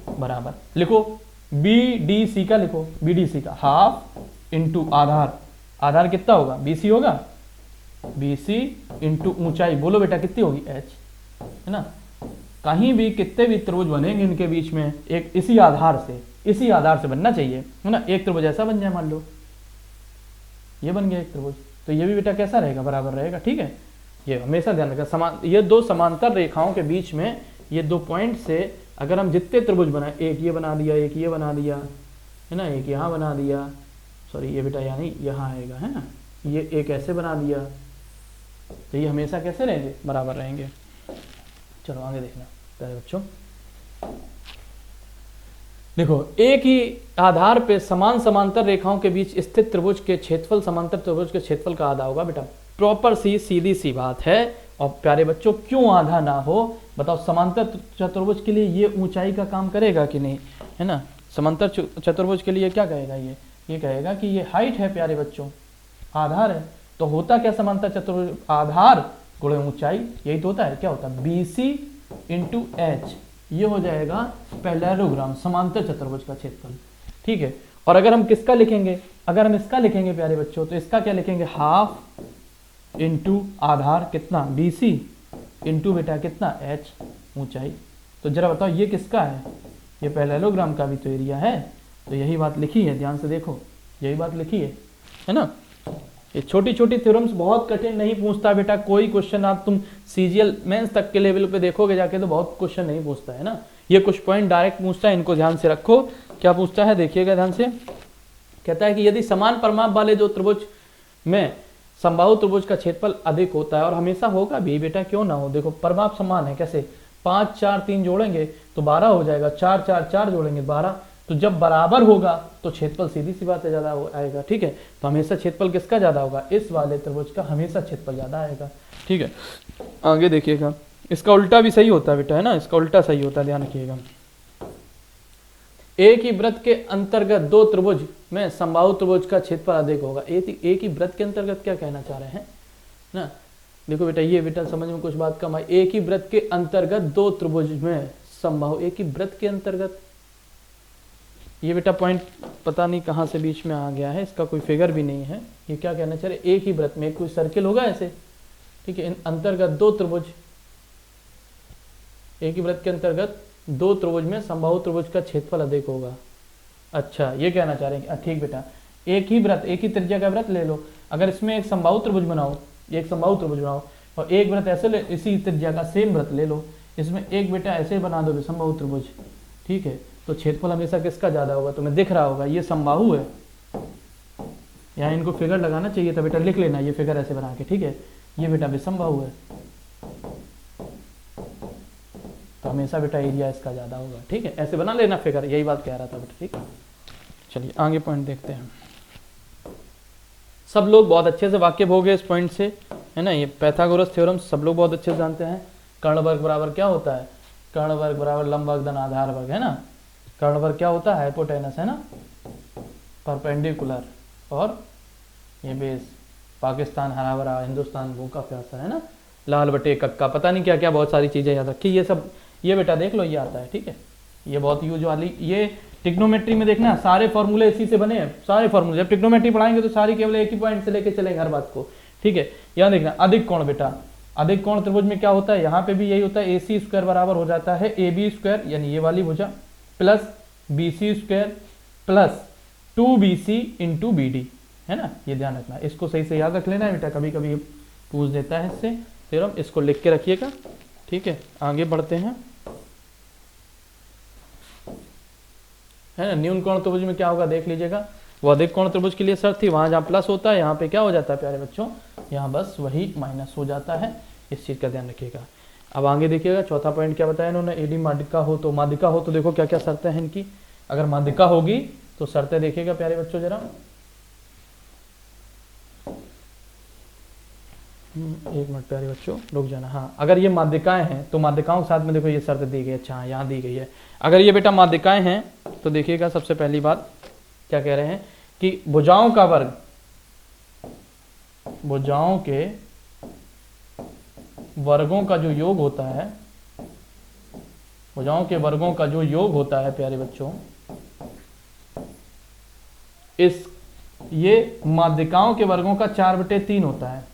बराबर लिखो बीडीसी का, लिखो बीडीसी का हाफ इंटू आधार कितना होगा, बीसी होगा, बीसी इंटू ऊंचाई बोलो बेटा कितनी होगी एच, है ना। कहीं भी कितने भी त्रिभुज बनेंगे इनके बीच में एक इसी आधार से बनना चाहिए, है ना। एक त्रिभुज ऐसा बन जाए, मान लो ये बन गया एक त्रिभुज, तो ये भी बेटा कैसा रहेगा, बराबर रहेगा, ठीक है। ये हमेशा ध्यान रखना, ये दो समांतर रेखाओं के बीच में ये दो पॉइंट से अगर हम जितने त्रिभुज बनाए, एक ये बना दिया, एक ये बना दिया, है ना, एक यहाँ बना दिया, सॉरी ये बेटा यानी यहाँ आएगा, है ना, ये एक ऐसे बना दिया, तो ये हमेशा कैसे रहेंगे, बराबर रहेंगे। चलो आगे देखना प्यारे बच्चों, देखो एक ही आधार पे समान समांतर रेखाओं के बीच स्थित त्रिभुज के क्षेत्रफल समांतर त्रिभुज के क्षेत्रफल का आधा होगा। बेटा प्रॉपर सीधी सी बात है। और प्यारे बच्चों क्यों आधा ना हो, बताओ समांतर चतुर्भुज के लिए ये ऊंचाई का काम करेगा कि नहीं, है ना। समांतर चतुर्भुज के लिए क्या कहेगा, ये कहेगा कि ये हाइट है प्यारे बच्चों, आधार है। तो होता क्या समांतर चतुर्भुज, आधार गुणे ऊंचाई, यही तो होता है। क्या होता है, BC इंटू एच, ये हो जाएगा पैरेललोग्राम समांतर चतुर्भुज का क्षेत्रफल, ठीक है। और अगर हम किसका लिखेंगे, अगर हम इसका लिखेंगे प्यारे बच्चों, तो इसका क्या लिखेंगे, हाफ इंटू आधार कितना BC इंटू बेटा कितना H ऊंचाई। तो जरा बताओ ये किसका है, ये पैरेललोग्राम का भी तो एरिया है। तो यही बात लिखी है, ध्यान से देखो, यही बात लिखी है ना। ये छोटी छोटी थ्योरम्स बहुत कठिन नहीं पूछता बेटा कोई क्वेश्चन, आप तुम CGL मेंस तक के लेवल पे देखोगे जाके तो बहुत क्वेश्चन नहीं पूछता है ना। ये कुछ पॉइंट डायरेक्ट पूछता है, इनको ध्यान से रखो। क्या पूछता है देखिएगा ध्यान से, कहता है कि यदि समान परिमाप वाले दो त्रिभुज में समबाहु त्रिभुज का क्षेत्रफल अधिक होता है, और हमेशा होगा भी बेटा, क्यों ना हो। देखो परिमाप समान है, कैसे 5 4 3 जोड़ेंगे तो 12 हो जाएगा, 4 4 4 जोड़ेंगे 12। तो जब बराबर होगा तो क्षेत्रफल सीधी सी बात है ज्यादा आएगा, ठीक है। तो हमेशा क्षेत्रफल किसका ज्यादा होगा, इस वाले त्रिभुज का हमेशा क्षेत्रफल ज्यादा आएगा, ठीक है। आगे देखिएगा, इसका उल्टा भी सही होता है बेटा, है ना, इसका उल्टा सही होता है, ध्यान रखिएगा। एक ही वृत्त के अंतर्गत दो त्रिभुज में समबाहु त्रिभुज का क्षेत्रफल अधिक होगा। एक ही वृत्त के अंतर्गत क्या कहना चाह रहे हैं ना, देखो बेटा ये बेटा समझ में कुछ बात कम है। एक ही वृत्त के अंतर्गत दो त्रिभुज में समबाहु, एक ही वृत्त के अंतर्गत, ये बेटा पॉइंट पता नहीं कहाँ से बीच में आ गया है, इसका कोई फिगर भी नहीं है। ये क्या कहना चाह रहे, एक ही वृत्त में कोई सर्किल होगा ऐसे, ठीक है, अंतर्गत दो त्रिभुज, एक ही वृत्त के अंतर्गत दो त्रिभुज में समबाहु त्रिभुज का क्षेत्रफल अधिक होगा। अच्छा ये कहना चाह रहे हैं, ठीक बेटा, एक ही वृत्त, एक ही त्रिज्या का वृत्त ले लो, अगर इसमें एक समबाहु त्रिभुज बनाओ, एक समबाहु त्रिभुज बनाओ, और एक वृत्त ऐसे ले, इसी त्रिज्या का सेम वृत्त ले लो, इसमें एक बेटा ऐसे बना दो समबाहु त्रिभुज, ठीक है। तो क्षेत्रफल हमेशा किसका ज्यादा होगा, तुम्हें दिख रहा होगा ये समबाहु है, यहाँ इनको फिगर लगाना चाहिए था बेटा, लिख लेना ये फिगर ऐसे बना के, ठीक है। ये बेटा विषमबाहु है, तो हमेशा बेटा एरिया इसका ज्यादा होगा, ठीक है। ऐसे बना लेना फिगर, यही बात कह रहा था बेटा, ठीक है। चलिए आगे पॉइंट देखते हैं। सब लोग बहुत अच्छे से वाकिफ हो गए इस पॉइंट से, है ना। ये पाइथागोरस थ्योरम सब लोग बहुत अच्छे से जानते हैं। कर्ण वर्ग बराबर क्या होता है, कर्ण वर्ग बराबर लंब वर्ग धन आधार वर्ग, है ना। कर्ण वर्ग क्या होता है, हाइपोटेनस, है ना, परपेंडिकुलर, और ये बेस, पाकिस्तान हरा भरा, हिंदुस्तान भूखा प्यासा, है ना, लाल बटे कक्का, पता नहीं क्या क्या बहुत सारी चीजें याद रखी। ये सब ये बेटा देख लो, ये आता है, ठीक है। ये बहुत यूज वाली, ये ट्रिग्नोमेट्री में देखना सारे फॉर्मूले इसी से बने हैं, सारे फॉर्मूले। जब ट्रिग्नोमेट्री पढ़ाएंगे तो सारी केवल एक ही पॉइंट से लेके चलेंगे हर बात को, ठीक है। यहाँ देखना अधिक कोण बेटा, अधिक कोण त्रिभुज में क्या होता है, यहाँ पे भी यही होता है, AC स्क्वायर बराबर हो जाता है AB स्क्वायर, यानी ये वाली भुजा, plus BC square plus 2BC into BD, है ना। ये ध्यान रखना, इसको सही से याद रख लेना है बेटा, कभी कभी पूछ देता है इससे थ्योरम, इसको लिख के रखिएगा, ठीक है। आगे बढ़ते हैं, है ना। न्यून कोण त्रिभुज में क्या होगा देख लीजिएगा, वो अधिक कोण त्रिभुज के लिए शर्त थी, वहां जहाँ प्लस होता है यहाँ पे क्या हो जाता है प्यारे बच्चों, यहाँ बस वही माइनस हो जाता है, इस चीज का ध्यान रखिएगा। अब आगे देखिएगा, चौथा पॉइंट क्या बताया इन्होंने, एडी माध्यिका हो तो देखो क्या क्या शर्तें हैं इनकी। अगर माध्यिका होगी तो शर्तें देखिएगा प्यारे बच्चों जरा, एक मिनट प्यारे बच्चों रुक जाना। हाँ, अगर ये माध्यिकाएं हैं तो माध्यिकाओं के साथ में देखो ये शर्त दी गई है। अच्छा हाँ, यहाँ दी गई है। अगर ये बेटा माध्यिकाएं हैं तो देखिएगा सबसे पहली बात क्या कह रहे हैं कि भुजाओं का वर्ग, भुजाओं के वर्गों का जो योग होता है, भुजाओं के वर्गों का जो योग होता है प्यारे बच्चों, इस ये माध्यिकाओं के वर्गों का 4/3 होता है।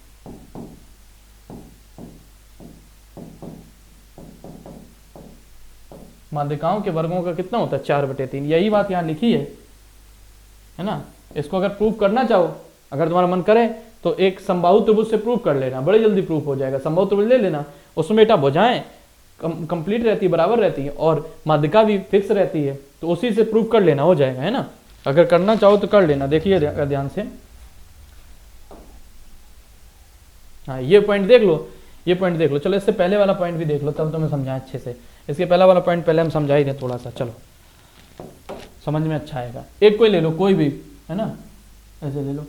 माध्यिकाओं के वर्गों का कितना होता है? 4/3। यही बात यहां लिखी है ना। इसको अगर प्रूव करना चाहो, अगर तुम्हारा मन करे तो एक समबाहु त्रिभुज से प्रूव कर लेना, बड़े जल्दी प्रूव हो जाएगा। समबाहु त्रिभुज ले लेना, उसमें बेटा भुजाएं कंप्लीट रहती है, बराबर रहती है, और माध्यिका भी फिक्स रहती है, तो उसी से प्रूव कर लेना, हो जाएगा, है ना। अगर करना चाहो तो कर लेना। देखिए ध्यान से, हाँ ये पॉइंट देख लो, ये पॉइंट देख लो। चलो इससे पहले वाला पॉइंट भी देख लो, तब तुम्हें समझाएं अच्छे से। इसके पहला वाला पॉइंट पहले हम समझा ही दें थोड़ा सा, चलो समझ में अच्छा आएगा। एक कोई ले लो, कोई भी, है ना, ऐसे ले लो।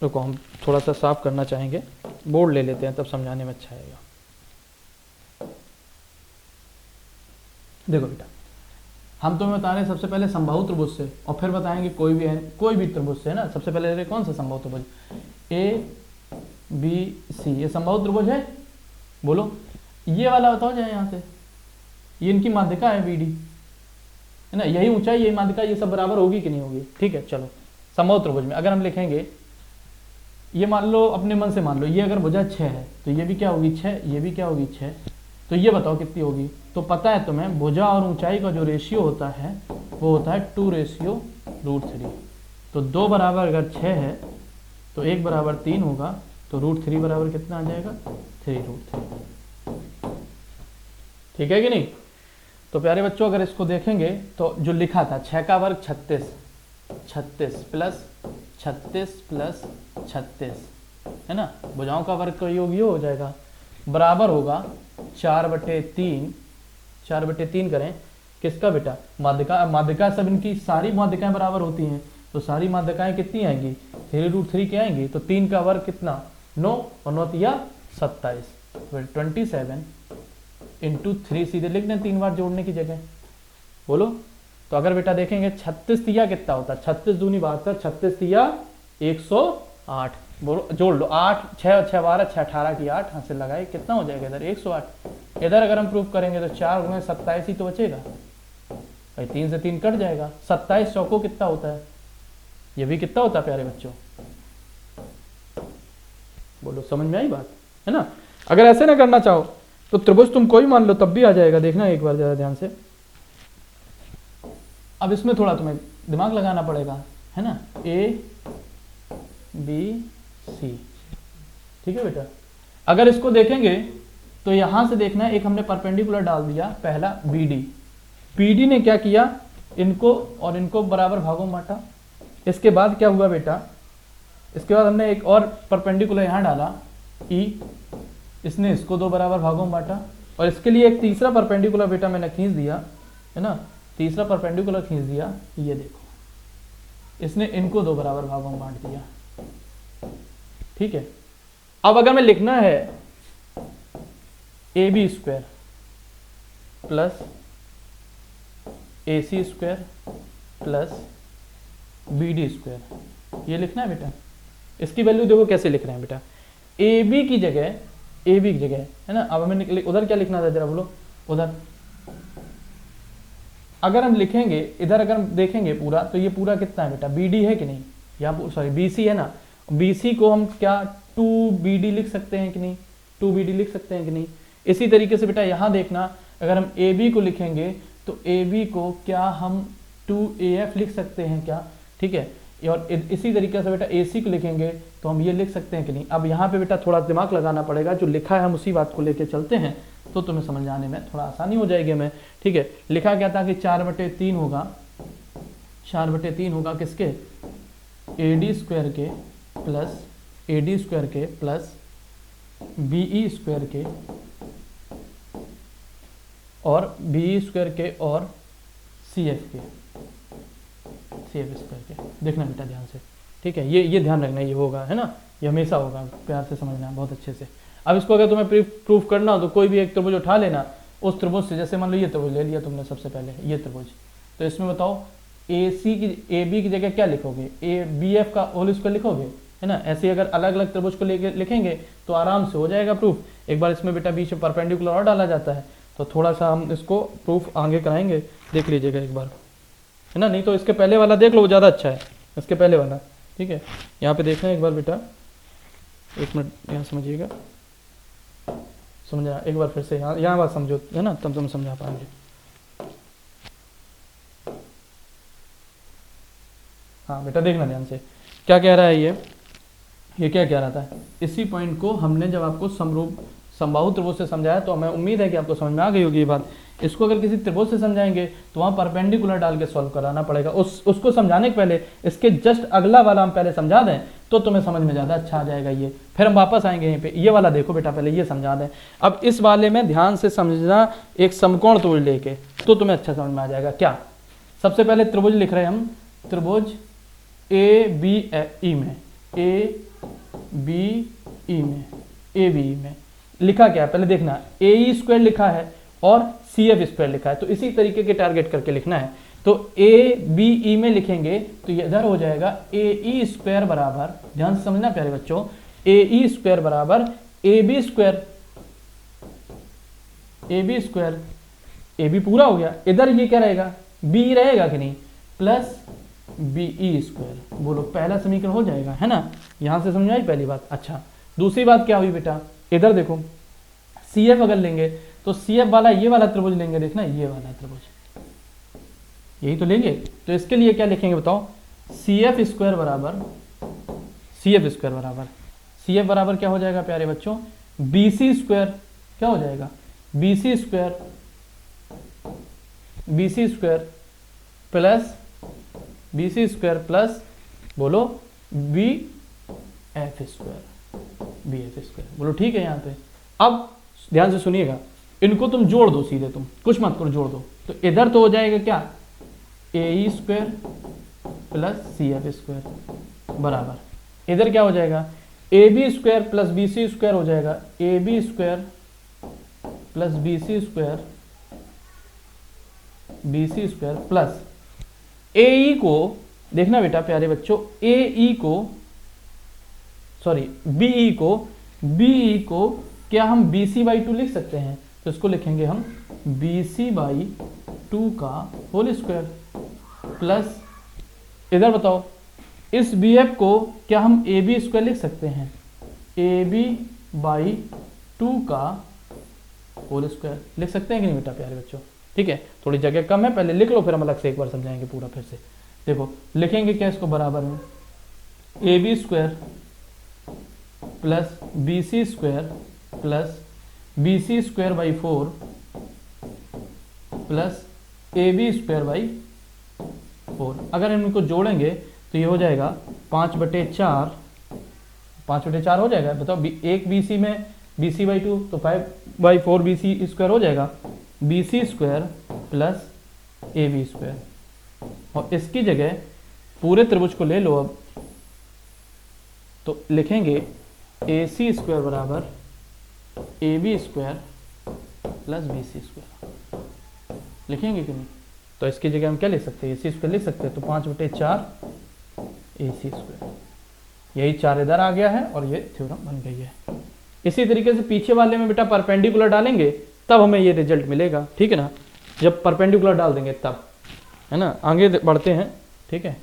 रुको हम थोड़ा सा साफ करना चाहेंगे, बोर्ड ले लेते हैं, तब समझाने में अच्छा आएगा। देखो बेटा, हम तुम्हें बता रहे हैं सबसे पहले समबाहु त्रिभुज से, और फिर बताएंगे कोई भी त्रिभुज से, है ना। सबसे पहले कौन सा समबाहु त्रिभुज? ABC, ये समबाहु त्रिभुज है, बोलो। ये वाला बताओ जाए यहाँ से, ये इनकी माध्यिका है BD, है ना। यही ऊंचाई, यही माध्यिका, ये सब बराबर होगी कि नहीं होगी? ठीक है, चलो समबाहु त्रिभुज में अगर हम लिखेंगे, ये मान लो, अपने मन से मान लो, ये अगर भुजा 6 है तो ये भी क्या होगी? 6, ये भी क्या होगी? 6। तो ये बताओ कितनी होगी? तो पता है तुम्हें, भुजा और ऊंचाई का जो रेशियो होता है वो होता है 2:√3। तो 2 बराबर अगर 6 है तो 1 बराबर 3 होगा, तो √3 बराबर कितना आ जाएगा? 3√3। ठीक है कि नहीं? तो प्यारे बच्चों अगर इसको देखेंगे तो जो लिखा था 6 का वर्ग 36, 36 प्लस 36 प्लस 36, है ना, भुजाओं का वर्ग का योग ये हो जाएगा, बराबर होगा 4/3। 4/3 करें किसका बेटा? माध्यिका। माध्यिका सब इनकी सारी माध्यिकाएं बराबर होती हैं, तो सारी माध्यिकाएं कितनी आएंगी? 3√3 की आएंगी। तो 3 का वर्ग कितना? 9, और 9 या 27, 27 इंटू 3 सीधे लिख दें 3 बार जोड़ने की जगह, बोलो। तो अगर बेटा देखेंगे 36 तिया कितना होता है? 36 दूनी 72, 36 तिया 108, बोलो जोड़ लो। 8 6 6 12 6 18 की 8 हाथ से लगाए, कितना हो जाएगा इधर? 108। इधर अगर हम प्रूफ करेंगे तो 4 गुणे 27 ही तो बचेगा भाई, 3 से 3 कट जाएगा। 27 चौको कितना होता है? ये भी कितना होता है प्यारे बच्चों? बोलो, समझ में आई बात, है ना। अगर ऐसे ना करना चाहो तो त्रिभुज तुम कोई मान लो तब भी आ जाएगा, देखना एक बार जरा ध्यान से। अब इसमें थोड़ा तुम्हें दिमाग लगाना पड़ेगा, है ना। ABC, ठीक है बेटा। अगर इसको देखेंगे तो यहां से देखना है, एक हमने परपेंडिकुलर डाल दिया पहला BD ने क्या किया? इनको और इनको बराबर भागों में बांटा। इसके बाद क्या हुआ बेटा? इसके बाद हमने एक और परपेंडिकुलर यहां डाला E, इसने इसको 2 बराबर भागों में बांटा, और इसके लिए एक तीसरा परपेंडिकुलर बेटा मैंने खींच दिया, है ना, तीसरा परपेंडिकुलर खींच दिया। ये देखो, इसने इनको 2 बराबर भागों में बांट दिया, ठीक है। अब अगर मैं लिखना है AB² plus AC² plus BD², ये लिखना है बेटा। इसकी वैल्यू देखो कैसे लिख रहे हैं बेटा, AB की जगह है ना। अब हमें उधर क्या लिखना था जरा बोलो, उधर अगर हम लिखेंगे, इधर अगर हम देखेंगे पूरा, तो ये पूरा कितना है बेटा? BD है कि नहीं? यहाँ सॉरी BC है ना। BC को हम क्या 2BD लिख सकते हैं कि नहीं? 2BD लिख सकते हैं कि नहीं? इसी तरीके से बेटा यहाँ देखना, अगर हम AB को लिखेंगे तो AB को क्या हम 2AF लिख सकते हैं क्या? ठीक है। और इसी तरीके से बेटा AC को लिखेंगे तो हम ये लिख सकते हैं कि नहीं? अब यहाँ पे बेटा थोड़ा दिमाग लगाना पड़ेगा, जो लिखा है हम उसी बात को लेके चलते हैं, तो तुम्हें समझ आने में थोड़ा आसानी हो जाएगी हमें, ठीक है। लिखा क्या था कि 4/3 होगा, 4/3 होगा किसके? AD² के प्लस AD² के प्लस BE² के और BE² के और CF² के। देखना बेटा ध्यान से, ठीक है, ये ध्यान रखना, ये होगा, है ना, ये हमेशा होगा, प्यार से समझना बहुत अच्छे से। अब इसको अगर तुम्हें प्रूफ करना हो तो कोई भी एक त्रिभुज उठा लेना, उस त्रिभुज से, जैसे मान लो ये त्रिभुज ले लिया तुमने सबसे पहले, ये त्रिभुज, तो इसमें बताओ ए बी की जगह क्या लिखोगे, ए बी एफ का होल स्क्वायर लिखोगे, है ना। ऐसे अगर अलग अलग त्रिभुज को लेके लिखेंगे तो आराम से हो जाएगा प्रूफ। एक बार इसमें बेटा बीच में परपेंडिकुलर और डाला जाता है, तो थोड़ा सा हम इसको प्रूफ आगे कराएंगे, देख लीजिएगा एक बार, है ना। नहीं तो इसके पहले वाला देख लो, वो ज़्यादा अच्छा है, इसके पहले वाला, ठीक है। यहाँ पे देखना एक बार बेटा, एक मिनट यहाँ समझिएगा, समझा, एक बार फिर से यहाँ बात समझो, है ना, तब तुम समझा पाएंगे। हाँ बेटा देखना ध्यान से, क्या कह रहा है ये क्या कह रहा था। इसी पॉइंट को हमने जब आपको समबाहु त्रिभुज से समझाया, तो हमें उम्मीद है कि आपको समझ में आ गई होगी ये बात। इसको अगर किसी त्रिभुज से समझाएंगे तो वहाँ परपेंडिकुलर डाल के सॉल्व कराना पड़ेगा। उसको समझाने के पहले इसके जस्ट अगला वाला हम पहले समझा दें तो तुम्हें समझ में ज़्यादा अच्छा आ जाएगा। ये फिर हम वापस आएंगे यहीं पे, ये वाला देखो बेटा, पहले ये समझा दें। अब इस वाले में ध्यान से समझना, एक समकोण त्रिभुज लेके, तो तुम्हें अच्छा समझ में आ जाएगा। क्या, सबसे पहले त्रिभुज लिख रहे हैं हम, त्रिभुज ए बी ई में, ए बी ई में लिखा क्या है पहले देखना, ए ई स्क्वायर लिखा है और सी एफ स्क्वायर लिखा है, तो इसी तरीके के टारगेट करके लिखना है। तो ए बी ई में लिखेंगे तो ये इधर हो जाएगा ए ई स्क्वायर बराबर, ध्यान से समझना प्यारे बच्चों, ए ई स्क्वायर बराबर A B square, A B पूरा हो गया, इधर ये क्या रहेगा, बी रहेगा कि नहीं, प्लस बी ई स्क्वायर। बोलो पहला समीकरण हो जाएगा, है ना। यहां से समझ आई पहली बात। अच्छा, दूसरी बात क्या हुई बेटा, इधर देखो, सी एफ अगर लेंगे तो सी एफ वाला ये वाला त्रिभुज लेंगे, देखना ये वाला त्रिभुज, यही तो लेंगे। तो इसके लिए क्या लिखेंगे बताओ, सी एफ स्क्वायर बराबर क्या हो जाएगा प्यारे बच्चों, बी सी स्क्वायर, क्या हो जाएगा, बी सी स्क्वायर प्लस बोलो बी एफ स्क्वायर, बोलो ठीक है। यहाँ पे अब ध्यान से सुनिएगा, इनको तुम जोड़ दो सीधे, तुम कुछ मत करो, जोड़ दो, तो इधर तो हो जाएगा क्या, A E square plus C F square बराबर, इधर क्या हो जाएगा, A B square plus B C square हो जाएगा, A B square plus B C square plus A E को, देखना बेटा प्यारे बच्चों, बी ई को क्या हम बी सी बाई 2 लिख सकते हैं, तो इसको लिखेंगे हम बी सी बाई 2 का होल स्क्वायर प्लस, इधर बताओ इस बी एफ को क्या हम ए बी स्क्वायर लिख सकते हैं, ए बी बाई 2 का होल स्क्वायर लिख सकते हैं कि नहीं बेटा प्यारे बच्चों, ठीक है। थोड़ी जगह कम है, पहले लिख लो, फिर हम अलग से एक बार समझाएंगे पूरा फिर से। देखो लिखेंगे क्या इसको, बराबर में A B square plus B C square plus B C square by 4 plus A B square by 4। अगर हम इनको जोड़ेंगे तो ये हो जाएगा 5/4 हो जाएगा। बताओ एक बी सी में बी सी बाई 2 तो 5/4 बी सी स्क्वायर हो जाएगा, B C square plus A B square, और इसकी जगह पूरे त्रिभुज को ले लो अब, तो लिखेंगे ए सी स्क्वायर बराबर A B square plus B C square, लिखेंगे कि नहीं। तो इसकी जगह हम क्या लिख सकते हैं, ए सी स्क्वायर लिख सकते हैं, तो 5/4 ए सी स्क्वायर, यही 4 इधर आ गया है और ये थ्योरम बन गई है। इसी तरीके से पीछे वाले में बेटा परपेंडिकुलर डालेंगे तब हमें ये रिजल्ट मिलेगा, ठीक है ना, जब परपेंडिकुलर डाल देंगे तब, है ना। आगे बढ़ते हैं, ठीक है।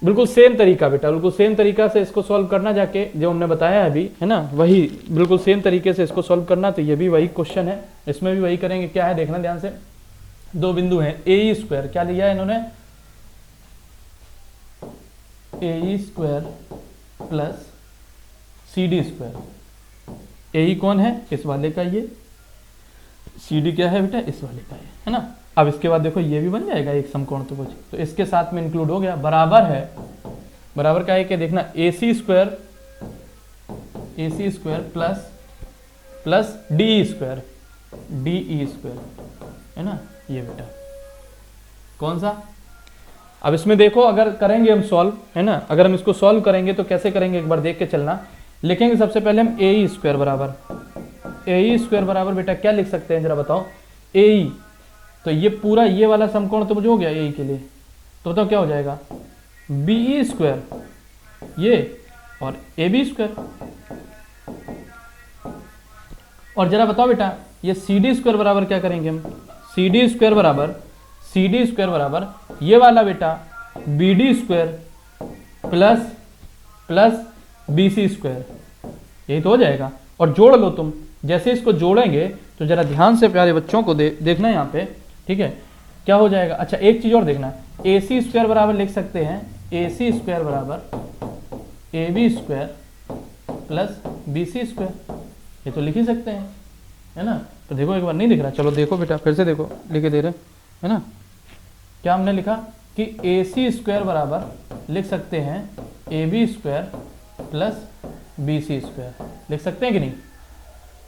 बिल्कुल सेम तरीका बेटा, बिल्कुल सेम तरीका से इसको सॉल्व करना, जाके जो हमने बताया है अभी, है ना, वही बिल्कुल सेम तरीके से इसको सॉल्व करना। तो ये भी वही क्वेश्चन है, इसमें भी वही करेंगे। क्या है देखना ध्यान से, दो बिंदु हैं, ए ई स्क्वायर क्या लिया है इन्होंने, A E square plus C D square. A E कौन है, इस वाले का, ये सी डी क्या है बेटा, इस वाले का है ना। अब इसके बाद देखो ये भी बन जाएगा एक समकोण त्रिभुज, तो इसके साथ में इंक्लूड हो गया, बराबर है, बराबर का है कि देखना A C square plus D E square है ना, ये बेटा कौन सा। अब इसमें देखो, अगर करेंगे हम सॉल्व, है ना, अगर हम इसको सॉल्व करेंगे तो कैसे करेंगे एक बार देख के चलना। लिखेंगे सबसे पहले हम ए स्क्वायर बराबर बेटा क्या लिख सकते हैं जरा बताओ, ए, तो ये पूरा ये वाला समकोण तो मुझे हो गया ए के लिए, तो बताओ क्या हो जाएगा, बी स्क्वायर ये और ए बी स्क्वायर। और जरा बताओ बेटा ये सी डी स्क्वायर बराबर क्या करेंगे हम, सी डी स्क्वायर बराबर ये वाला बेटा B D square plus B C square, यही तो हो जाएगा। और जोड़ लो तुम, जैसे इसको जोड़ेंगे तो जरा ध्यान से प्यारे बच्चों को देखना यहाँ पे, ठीक है, क्या हो जाएगा। अच्छा एक चीज और देखना, ए सी स्क्वायर बराबर लिख सकते हैं, ए सी स्क्वायर बराबर A B square plus B C square, ये तो लिख ही सकते हैं, है ना। तो देखो एक बार नहीं दिख रहा, चलो देखो बेटा फिर से देखो, लिखे दे रहे है ना। क्या हमने लिखा कि ए सी स्क्वायर बराबर लिख सकते हैं A B square plus B C square, लिख सकते हैं कि नहीं,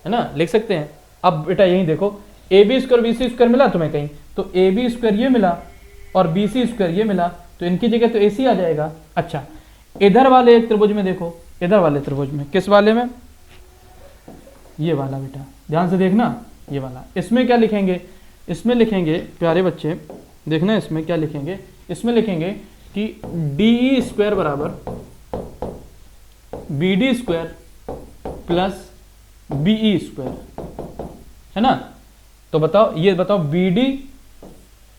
है ना, लिख सकते हैं। अब बेटा यही देखो, A B square B C square मिला तुम्हें कहीं, तो ए बी स्क्वायर ये मिला और बी सी स्क्वायर ये मिला, तो इनकी जगह तो ए सी आ जाएगा। अच्छा इधर वाले एक त्रिभुज में देखो, इधर वाले त्रिभुज में, किस वाले में, ये वाला बेटा ध्यान से देखना, ये वाला, इसमें क्या लिखेंगे, इसमें लिखेंगे प्यारे बच्चे देखना, इसमें क्या लिखेंगे, इसमें लिखेंगे कि डी स्क्वायर बराबर B D square plus B square, है ना। तो बताओ ये बताओ बी डी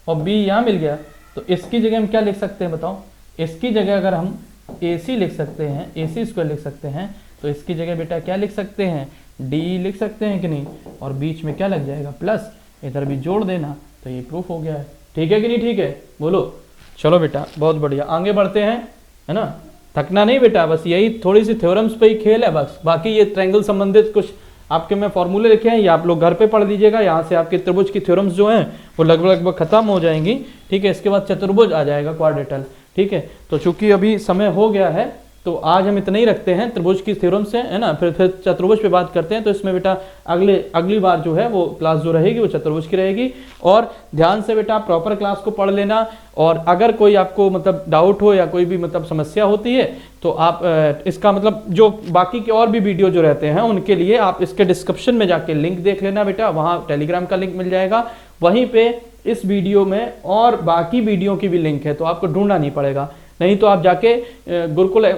और बी यहां मिल गया, तो इसकी जगह हम क्या लिख सकते हैं बताओ, इसकी जगह अगर हम ए सी लिख सकते हैं, ए सी स्क्वायर लिख सकते हैं, तो इसकी जगह बेटा क्या लिख सकते हैं, डी लिख सकते हैं कि नहीं, और बीच में क्या लग जाएगा प्लस, इधर भी जोड़ देना, तो ये प्रूफ हो गया है। ठीक है कि नहीं, ठीक है बोलो। चलो बेटा बहुत बढ़िया, आगे बढ़ते हैं, है ना, थकना नहीं बेटा, बस यही थोड़ी सी थ्योरम्स पे ही खेल है बस, बाकी ये ट्रायंगल संबंधित कुछ आपके मैं फॉर्मूले लिखे हैं, ये आप लोग घर पे पढ़ लीजिएगा, यहाँ से आपके त्रिभुज की थ्योरम्स जो हैं वो लगभग खत्म हो जाएंगी, ठीक है। इसके बाद चतुर्भुज आ जाएगा, क्वाड्रेटल, ठीक है। तो चूंकि अभी समय हो गया है तो आज हम इतना ही रखते हैं त्रिभुज की थ्योरम से, है ना, फिर चतुर्भुज पे बात करते हैं। तो इसमें बेटा अगली बार जो है वो क्लास जो रहेगी वो चतुर्भुज की रहेगी। और ध्यान से बेटा प्रॉपर क्लास को पढ़ लेना, और अगर कोई आपको मतलब डाउट हो या कोई भी मतलब समस्या होती है तो आप इसका मतलब जो बाकी के और भी वीडियो जो रहते हैं उनके लिए आप इसके डिस्क्रिप्शन में जाके लिंक देख लेना बेटा, वहाँ टेलीग्राम का लिंक मिल जाएगा, वहीं पे इस वीडियो में और बाकी वीडियो की भी लिंक है, तो आपको ढूंढना नहीं पड़ेगा। नहीं तो आप जाके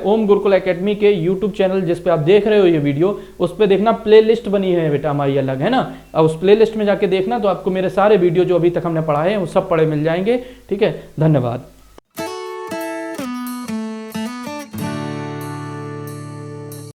ओम गुरुकुल एकेडमी के यूट्यूब चैनल जिस पे आप देख रहे हो ये वीडियो, उस पे देखना प्लेलिस्ट बनी है बेटा हमारी अलग, है ना। अब उस प्लेलिस्ट में जाके देखना तो आपको मेरे सारे वीडियो जो अभी तक हमने पढ़ाए हैं वो सब पढ़े मिल जाएंगे। ठीक है, धन्यवाद।